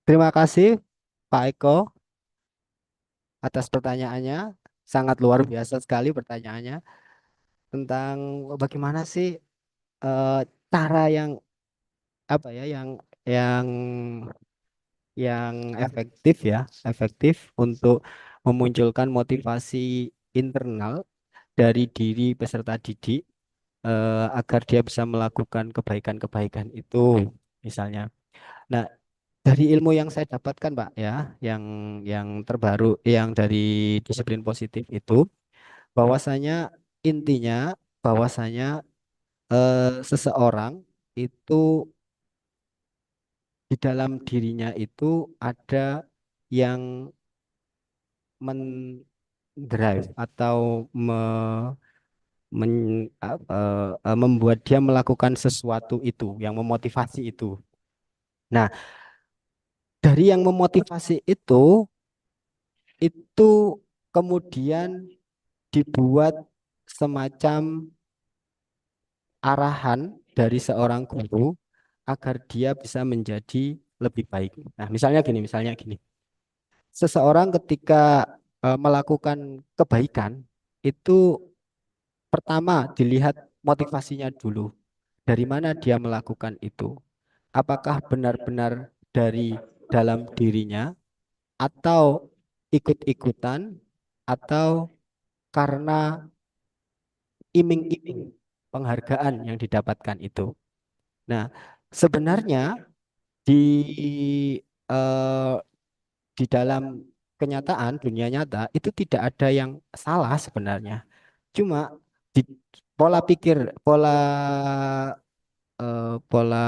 Terima kasih Pak Eko atas pertanyaannya. Sangat luar biasa sekali pertanyaannya tentang bagaimana sih eh, cara yang apa ya yang efektif ya, efektif untuk memunculkan motivasi internal dari diri peserta didik agar dia bisa melakukan kebaikan-kebaikan itu misalnya. Nah, dari ilmu yang saya dapatkan, Pak ya, yang terbaru yang dari disiplin positif itu bahwasanya intinya bahwasanya seseorang itu di dalam dirinya itu ada yang mendrive atau membuat dia melakukan sesuatu itu, yang memotivasi itu. Nah, dari yang memotivasi itu kemudian dibuat semacam arahan dari seorang guru agar dia bisa menjadi lebih baik. Nah, misalnya gini. Seseorang ketika melakukan kebaikan itu pertama dilihat motivasinya dulu. Dari mana dia melakukan itu? Apakah benar-benar dari dalam dirinya atau ikut-ikutan atau karena iming-iming penghargaan yang didapatkan itu. Nah, sebenarnya di eh, di dalam kenyataan dunia nyata itu tidak ada yang salah sebenarnya. Cuma di pola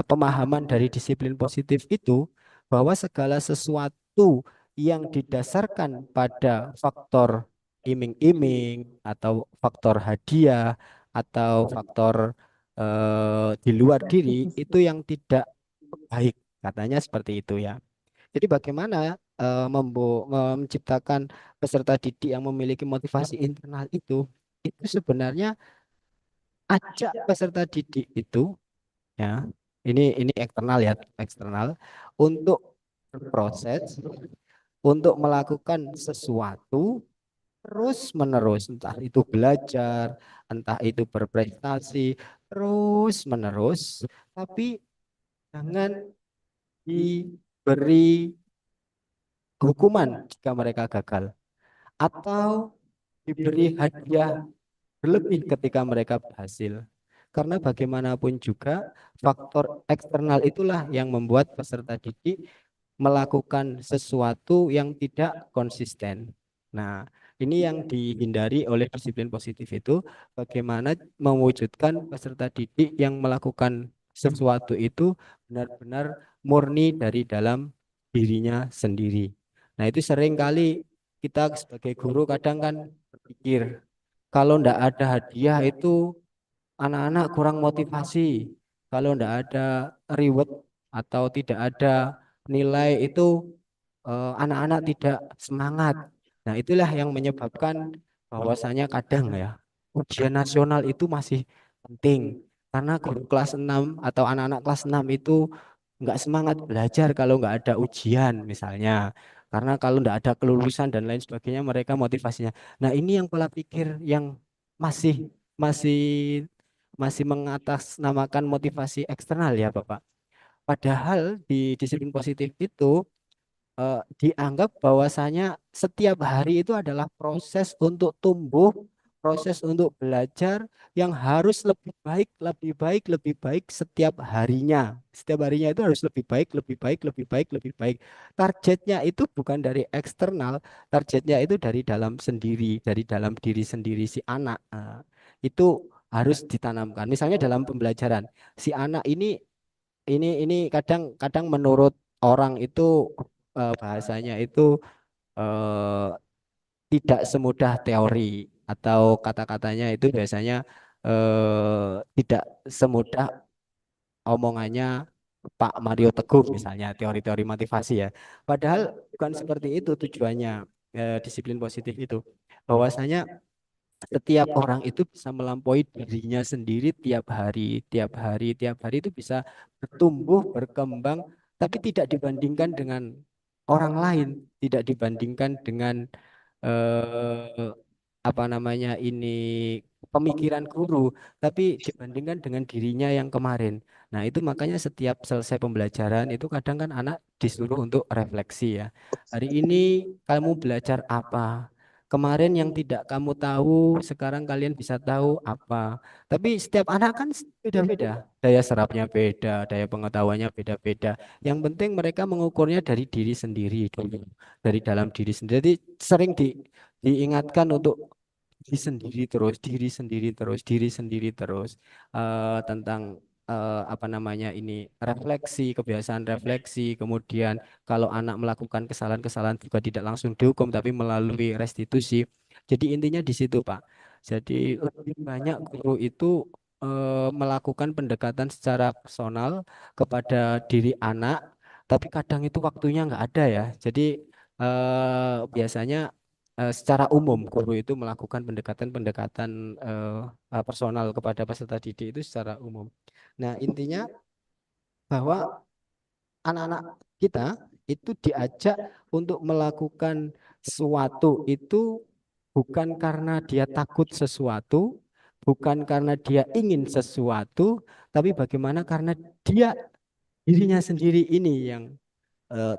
pemahaman dari disiplin positif itu bahwa segala sesuatu yang didasarkan pada faktor iming-iming atau faktor hadiah atau faktor di luar diri itu yang tidak baik, katanya seperti itu ya. Jadi bagaimana menciptakan peserta didik yang memiliki motivasi internal itu sebenarnya ajak peserta didik itu ya, ini eksternal ya, eksternal untuk berproses, untuk melakukan sesuatu terus menerus, entah itu belajar, entah itu berprestasi terus menerus, tapi jangan diberi hukuman jika mereka gagal atau diberi hadiah berlebih ketika mereka berhasil. Karena bagaimanapun juga faktor eksternal itulah yang membuat peserta didik melakukan sesuatu yang tidak konsisten. Nah, ini yang dihindari oleh disiplin positif itu, bagaimana mewujudkan peserta didik yang melakukan sesuatu itu benar-benar murni dari dalam dirinya sendiri. Nah, itu sering kali kita sebagai guru kadang kan berpikir, kalau ndak ada hadiah itu anak-anak kurang motivasi. Kalau tidak ada reward atau tidak ada nilai itu anak-anak tidak semangat. Nah, itulah yang menyebabkan bahwasanya kadang ya ujian nasional itu masih penting karena guru kelas 6 atau anak-anak kelas 6 itu nggak semangat belajar kalau nggak ada ujian misalnya. Karena kalau nggak ada kelulusan dan lain sebagainya mereka motivasinya. Nah, ini yang pola pikir yang masih masih masih mengatasnamakan motivasi eksternal ya Bapak. Padahal di disiplin positif itu dianggap bahwasanya setiap hari itu adalah proses untuk tumbuh, proses untuk belajar yang harus lebih baik, lebih baik, lebih baik setiap harinya. Setiap harinya itu harus lebih baik, lebih baik, lebih baik, lebih baik. Targetnya itu bukan dari eksternal, targetnya itu dari dalam sendiri, dari dalam diri sendiri si anak. Itu harus ditanamkan. Misalnya dalam pembelajaran, si anak ini kadang-kadang menurut orang itu bahasanya itu eh, tidak semudah teori atau kata-katanya itu biasanya tidak semudah omongannya Pak Mario Teguh misalnya teori-teori motivasi ya. Padahal bukan seperti itu tujuannya disiplin positif itu. Bahwasanya setiap orang itu bisa melampaui dirinya sendiri tiap hari, tiap hari, tiap hari itu bisa bertumbuh, berkembang, tapi tidak dibandingkan dengan orang lain, tidak dibandingkan dengan eh, apa namanya ini pemikiran guru, tapi dibandingkan dengan dirinya yang kemarin. Nah, itu makanya setiap selesai pembelajaran itu kadang kan anak disuruh untuk refleksi ya. Hari ini kamu belajar apa? Kemarin yang tidak kamu tahu, sekarang kalian bisa tahu apa. Tapi setiap anak kan beda-beda. Daya serapnya beda, daya pengetahuannya beda-beda. Yang penting mereka mengukurnya dari diri sendiri dulu, dari dalam diri sendiri. Jadi sering diingatkan untuk diri sendiri terus, diri sendiri terus, diri sendiri terus tentang apa namanya ini refleksi, kebiasaan refleksi. Kemudian kalau anak melakukan kesalahan-kesalahan juga tidak langsung dihukum, tapi melalui restitusi. Jadi intinya di situ, Pak. Jadi lebih banyak guru itu melakukan pendekatan secara personal kepada diri anak, tapi kadang itu waktunya nggak ada ya. Jadi biasanya secara umum guru itu melakukan pendekatan-pendekatan personal kepada peserta didik itu secara umum. Nah, intinya bahwa anak-anak kita itu diajak untuk melakukan sesuatu itu bukan karena dia takut sesuatu, bukan karena dia ingin sesuatu, tapi bagaimana karena dia dirinya sendiri ini yang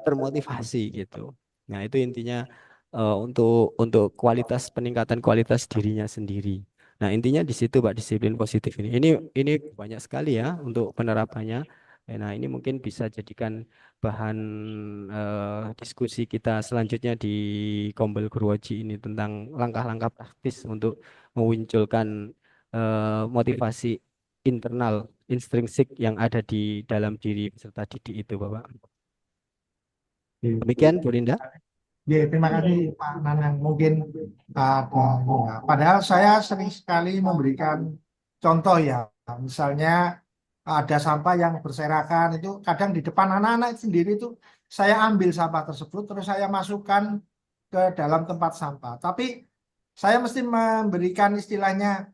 termotivasi gitu. Nah, itu intinya untuk kualitas peningkatan kualitas dirinya sendiri. Nah, intinya di situ Pak disiplin positif ini. Ini banyak sekali ya untuk penerapannya. Nah, ini mungkin bisa jadikan bahan diskusi kita selanjutnya di Kombel Gurwoji ini tentang langkah-langkah praktis untuk memunculkan motivasi internal intrinsik yang ada di dalam diri peserta didik itu, Bapak. Demikian, Bu Linda. Ya, terima kasih Pak Nanang. Mungkin ya. Padahal saya sering sekali memberikan contoh ya. Misalnya ada sampah yang berserakan itu kadang di depan anak-anak sendiri itu saya ambil sampah tersebut terus saya masukkan ke dalam tempat sampah. Tapi saya mesti memberikan istilahnya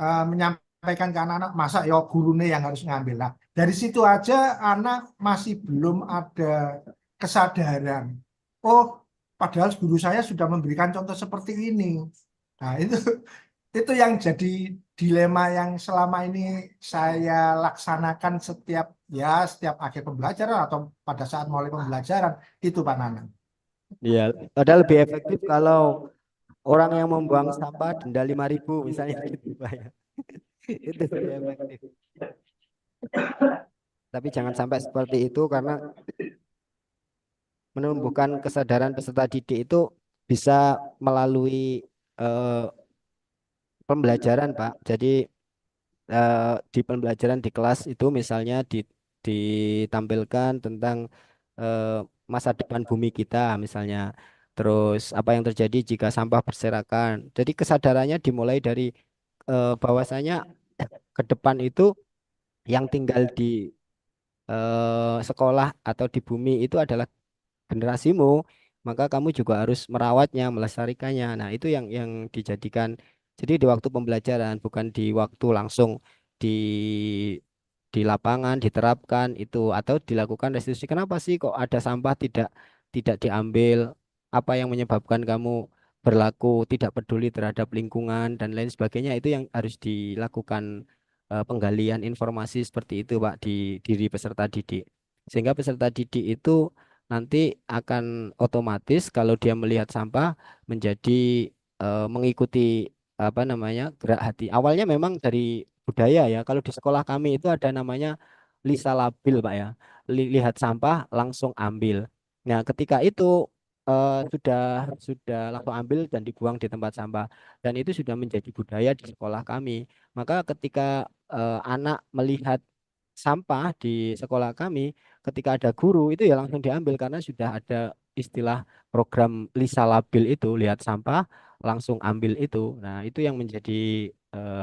menyampaikan ke anak-anak masa ya gurunya yang harus ngambil. Nah, dari situ aja anak masih belum ada kesadaran. Oh, padahal guru saya sudah memberikan contoh seperti ini. Nah, itu yang jadi dilema yang selama ini saya laksanakan setiap akhir pembelajaran atau pada saat mulai pembelajaran itu Pak Nanang. Iya, padahal lebih efektif kalau orang yang membuang sampah denda 5.000 misalnya gitu, Pak ya. Itu lebih efektif. Tapi jangan sampai seperti itu karena menumbuhkan kesadaran peserta didik itu bisa melalui eh, pembelajaran, Pak. Jadi di pembelajaran di kelas itu misalnya ditampilkan tentang eh, masa depan bumi kita misalnya. Terus apa yang terjadi jika sampah berserakan. Jadi kesadarannya dimulai dari bahwasanya ke depan itu yang tinggal di sekolah atau di bumi itu adalah generasimu, maka kamu juga harus merawatnya, melestarikannya. Nah, itu yang dijadikan. Jadi di waktu pembelajaran, bukan di waktu langsung di di lapangan diterapkan itu atau dilakukan restitusi. Kenapa sih kok ada sampah tidak diambil? Apa yang menyebabkan kamu berlaku tidak peduli terhadap lingkungan dan lain sebagainya? Itu yang harus dilakukan penggalian informasi seperti itu, Pak, di diri peserta didik. Sehingga peserta didik itu nanti akan otomatis kalau dia melihat sampah menjadi mengikuti apa namanya gerak hati. Awalnya memang dari budaya ya. Kalau di sekolah kami itu ada namanya Lisa Labil, Pak ya. Lihat sampah langsung ambil. Nah, ketika itu sudah langsung ambil dan dibuang di tempat sampah dan itu sudah menjadi budaya di sekolah kami. Maka ketika anak melihat sampah di sekolah kami, ketika ada guru itu ya langsung diambil karena sudah ada istilah program Lisa Labil itu, lihat sampah langsung ambil itu. Nah, itu yang menjadi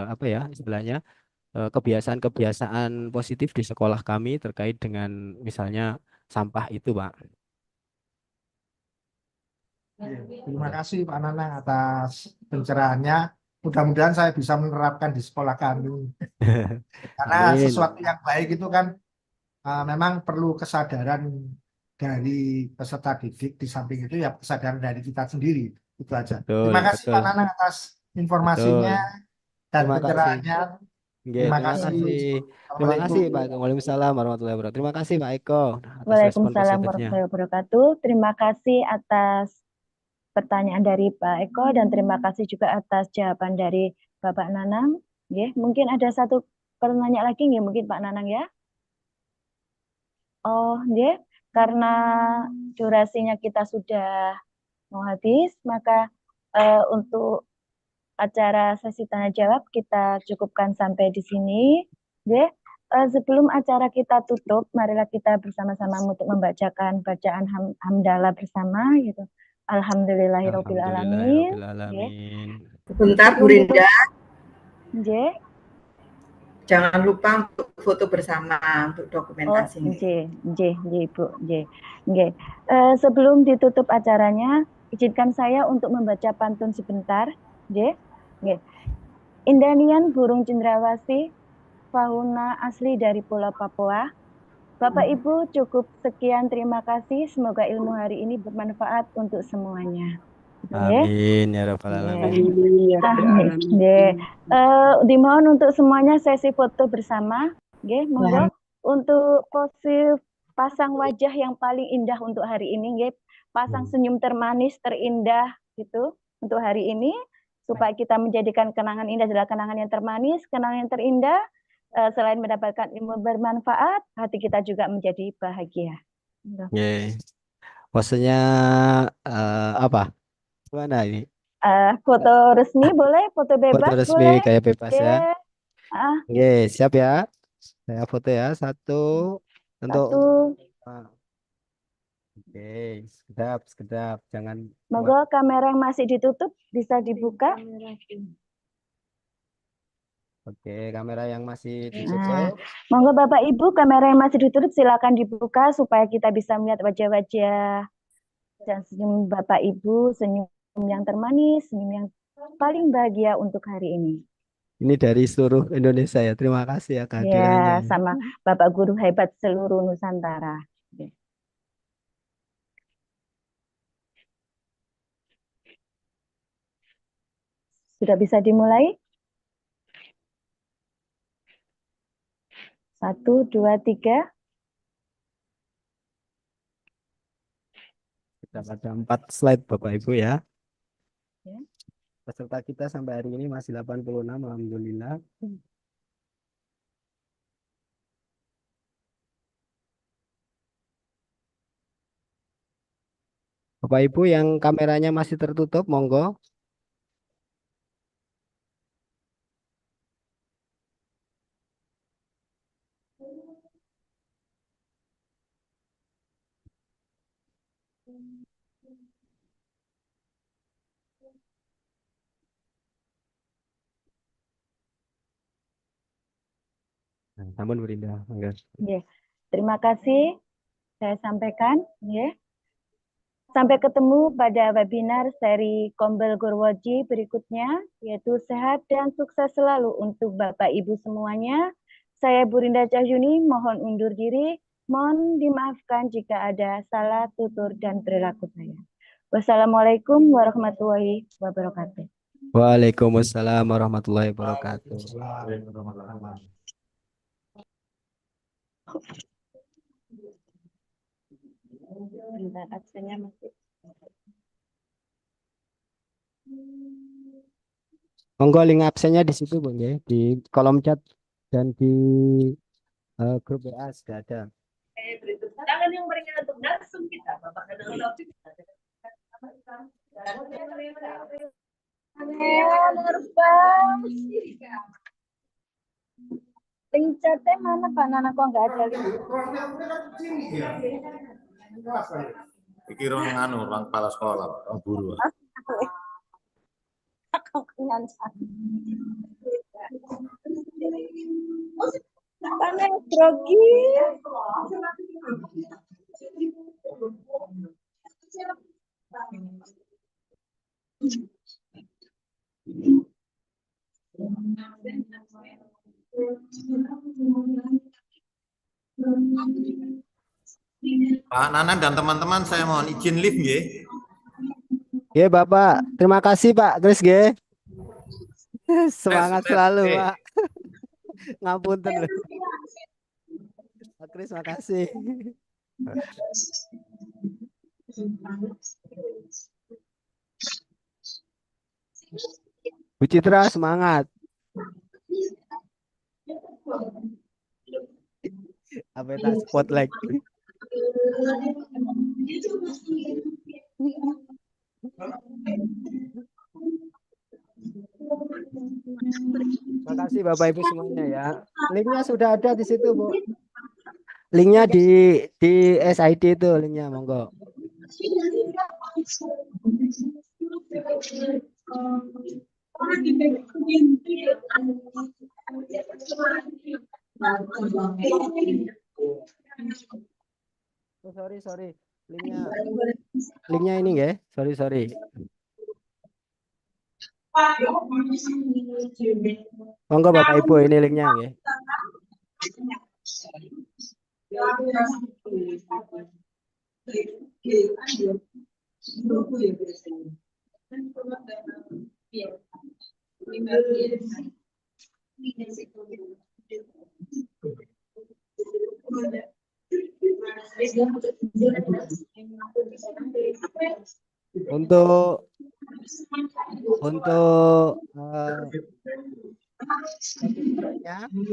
apa ya istilahnya kebiasaan-kebiasaan positif di sekolah kami terkait dengan misalnya sampah itu, Pak. Iya, terima kasih Pak Nanang atas pencerahannya. Mudah-mudahan saya bisa menerapkan di sekolah kami. Karena Amin. sesuatu yang baik itu kan memang perlu kesadaran dari peserta didik. Di samping itu ya kesadaran dari kita sendiri. Itu aja. Betul, Terima kasih betul, Pak Nanang atas informasinya betul. dan Terima kasih. pencerahannya. Oke, Terima terima kasih. kasih. Terima kasih, Pak. Assalamualaikum. Waalaikumsalam warahmatullahi wabarakatuh. Terima kasih, Pak Eko, atas respon Waalaikumsalam positifnya. warahmatullahi wabarakatuh. Terima kasih atas pertanyaan dari Pak Eko dan terima kasih juga atas jawaban dari Bapak Nanang. Nggih, mungkin ada satu pertanyaan lagi nggih mungkin Pak Nanang ya. Oh, nggih, karena durasinya kita sudah mau habis, maka untuk acara sesi tanya jawab kita cukupkan sampai di sini. Nggih. Sebelum acara kita tutup, marilah kita bersama-sama untuk membacakan bacaan hamdalah bersama gitu. Alhamdulillahirabbil alamin. Alhamdulillahirabbil alamin. Sebentar Bu Sebelum Rinda, nggih. jangan lupa untuk foto bersama untuk Oh, dokumentasinya. nggih, Bu, nggih. Nggih. Sebelum ditutup acaranya, izinkan saya untuk membaca pantun sebentar, nggih. Nggih. Indanian burung cendrawasih, fauna asli dari Pulau Papua. Bapak Ibu cukup sekian, terima kasih. Semoga ilmu hari ini bermanfaat untuk semuanya. Nggih. Amin ya rabbal alamin. Nggih. Dimohon untuk semuanya sesi foto bersama. Nggih, monggo. Untuk pose pasang wajah yang paling indah untuk hari ini, nggih. Pasang senyum termanis, terindah gitu untuk hari ini supaya kita menjadikan kenangan indah adalah kenangan yang termanis, kenangan yang terindah. Selain mendapatkan ilmu bermanfaat, hati kita juga menjadi bahagia. Oke. Posenya apa? Mana ini? Foto resmi boleh, foto Foto bebas resmi boleh. kayak bebas ya. Oke. Oke, siap ya. Saya foto ya. Satu untuk Satu. Oke, sekedap, sekedap. Jangan Monggo kamera yang masih ditutup bisa dibuka. Oke, kamera yang masih Nah, ditutup. monggo Bapak Ibu kamera yang masih ditutup silakan dibuka supaya kita bisa melihat wajah-wajah dan senyum Bapak Ibu, senyum yang termanis, senyum yang paling bahagia untuk hari ini. Ini dari seluruh Indonesia ya. Terima kasih ya Ya, kehadirannya. sama Bapak Guru hebat seluruh Nusantara. Sudah bisa dimulai? 1, 2, 3. Kita ada 4 slide Bapak Ibu ya. Ya. Peserta kita sampai hari ini masih 86, alhamdulillah. Bapak Ibu yang kameranya masih tertutup, monggo. Sampun Bu Rinda. Monggo. Nggih. Terima kasih saya sampaikan, nggih. Sampai ketemu pada webinar seri Kombel Gurwoji berikutnya, yaitu sehat dan sukses selalu untuk Bapak Ibu semuanya. Saya Bu Rinda Cahyuni, mohon undur diri. Mohon dimaafkan jika ada salah tutur dan perilaku saya. Wassalamualaikum warahmatullahi wabarakatuh. Waalaikumsalam warahmatullahi wabarakatuh. Bentar, absennya masih. Monggo link absennya di situ Bu nggih, di kolom chat dan di grup WA sudah ada. Berikut tangan yang berikan untuk narsum kita, Bapak Kadang Taufik. Link chatnya mana Pak Nana, kok nggak ada link? Iki rong anu, orang kepala sekolah, orang guru. Mana grogi? Pak Nanang dan teman-teman, saya mohon izin lift nggih. Ya Bapak, terima kasih Pak Kris nggih. Semangat selalu Pak. Ngapunten loh. Pak Kris makasih. Bu Citra semangat. Apa tak spotlight? Terima kasih Bapak Ibu semuanya ya. Linknya sudah ada di situ Bu. Linknya di SID itu linknya, monggo. Oh, sorry. Linknya ini ya. Sorry. Monggo Bapak Ibu ini linknya ya. Untuk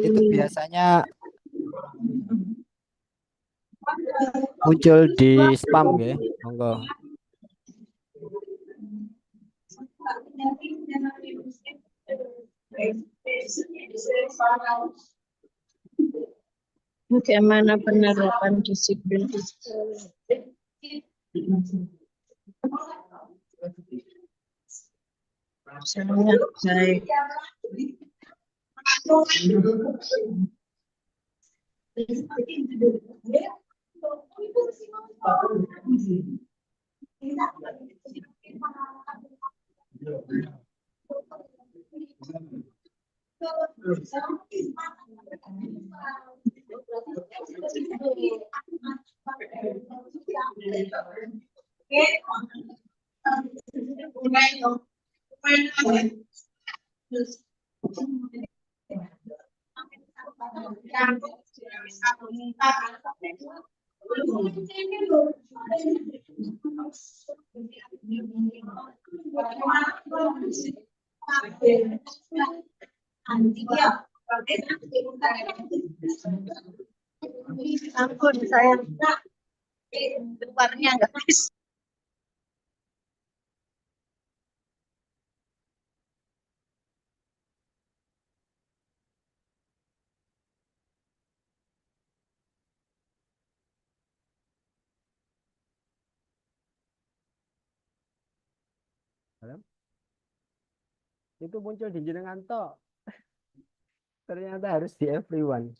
itu biasanya muncul di spam ya, monggo. Bagaimana penerapan disiplin sangat baik. Ampun saya keluarnya enggak bisa. Itu muncul di jenengan toh. Ternyata harus di everyone.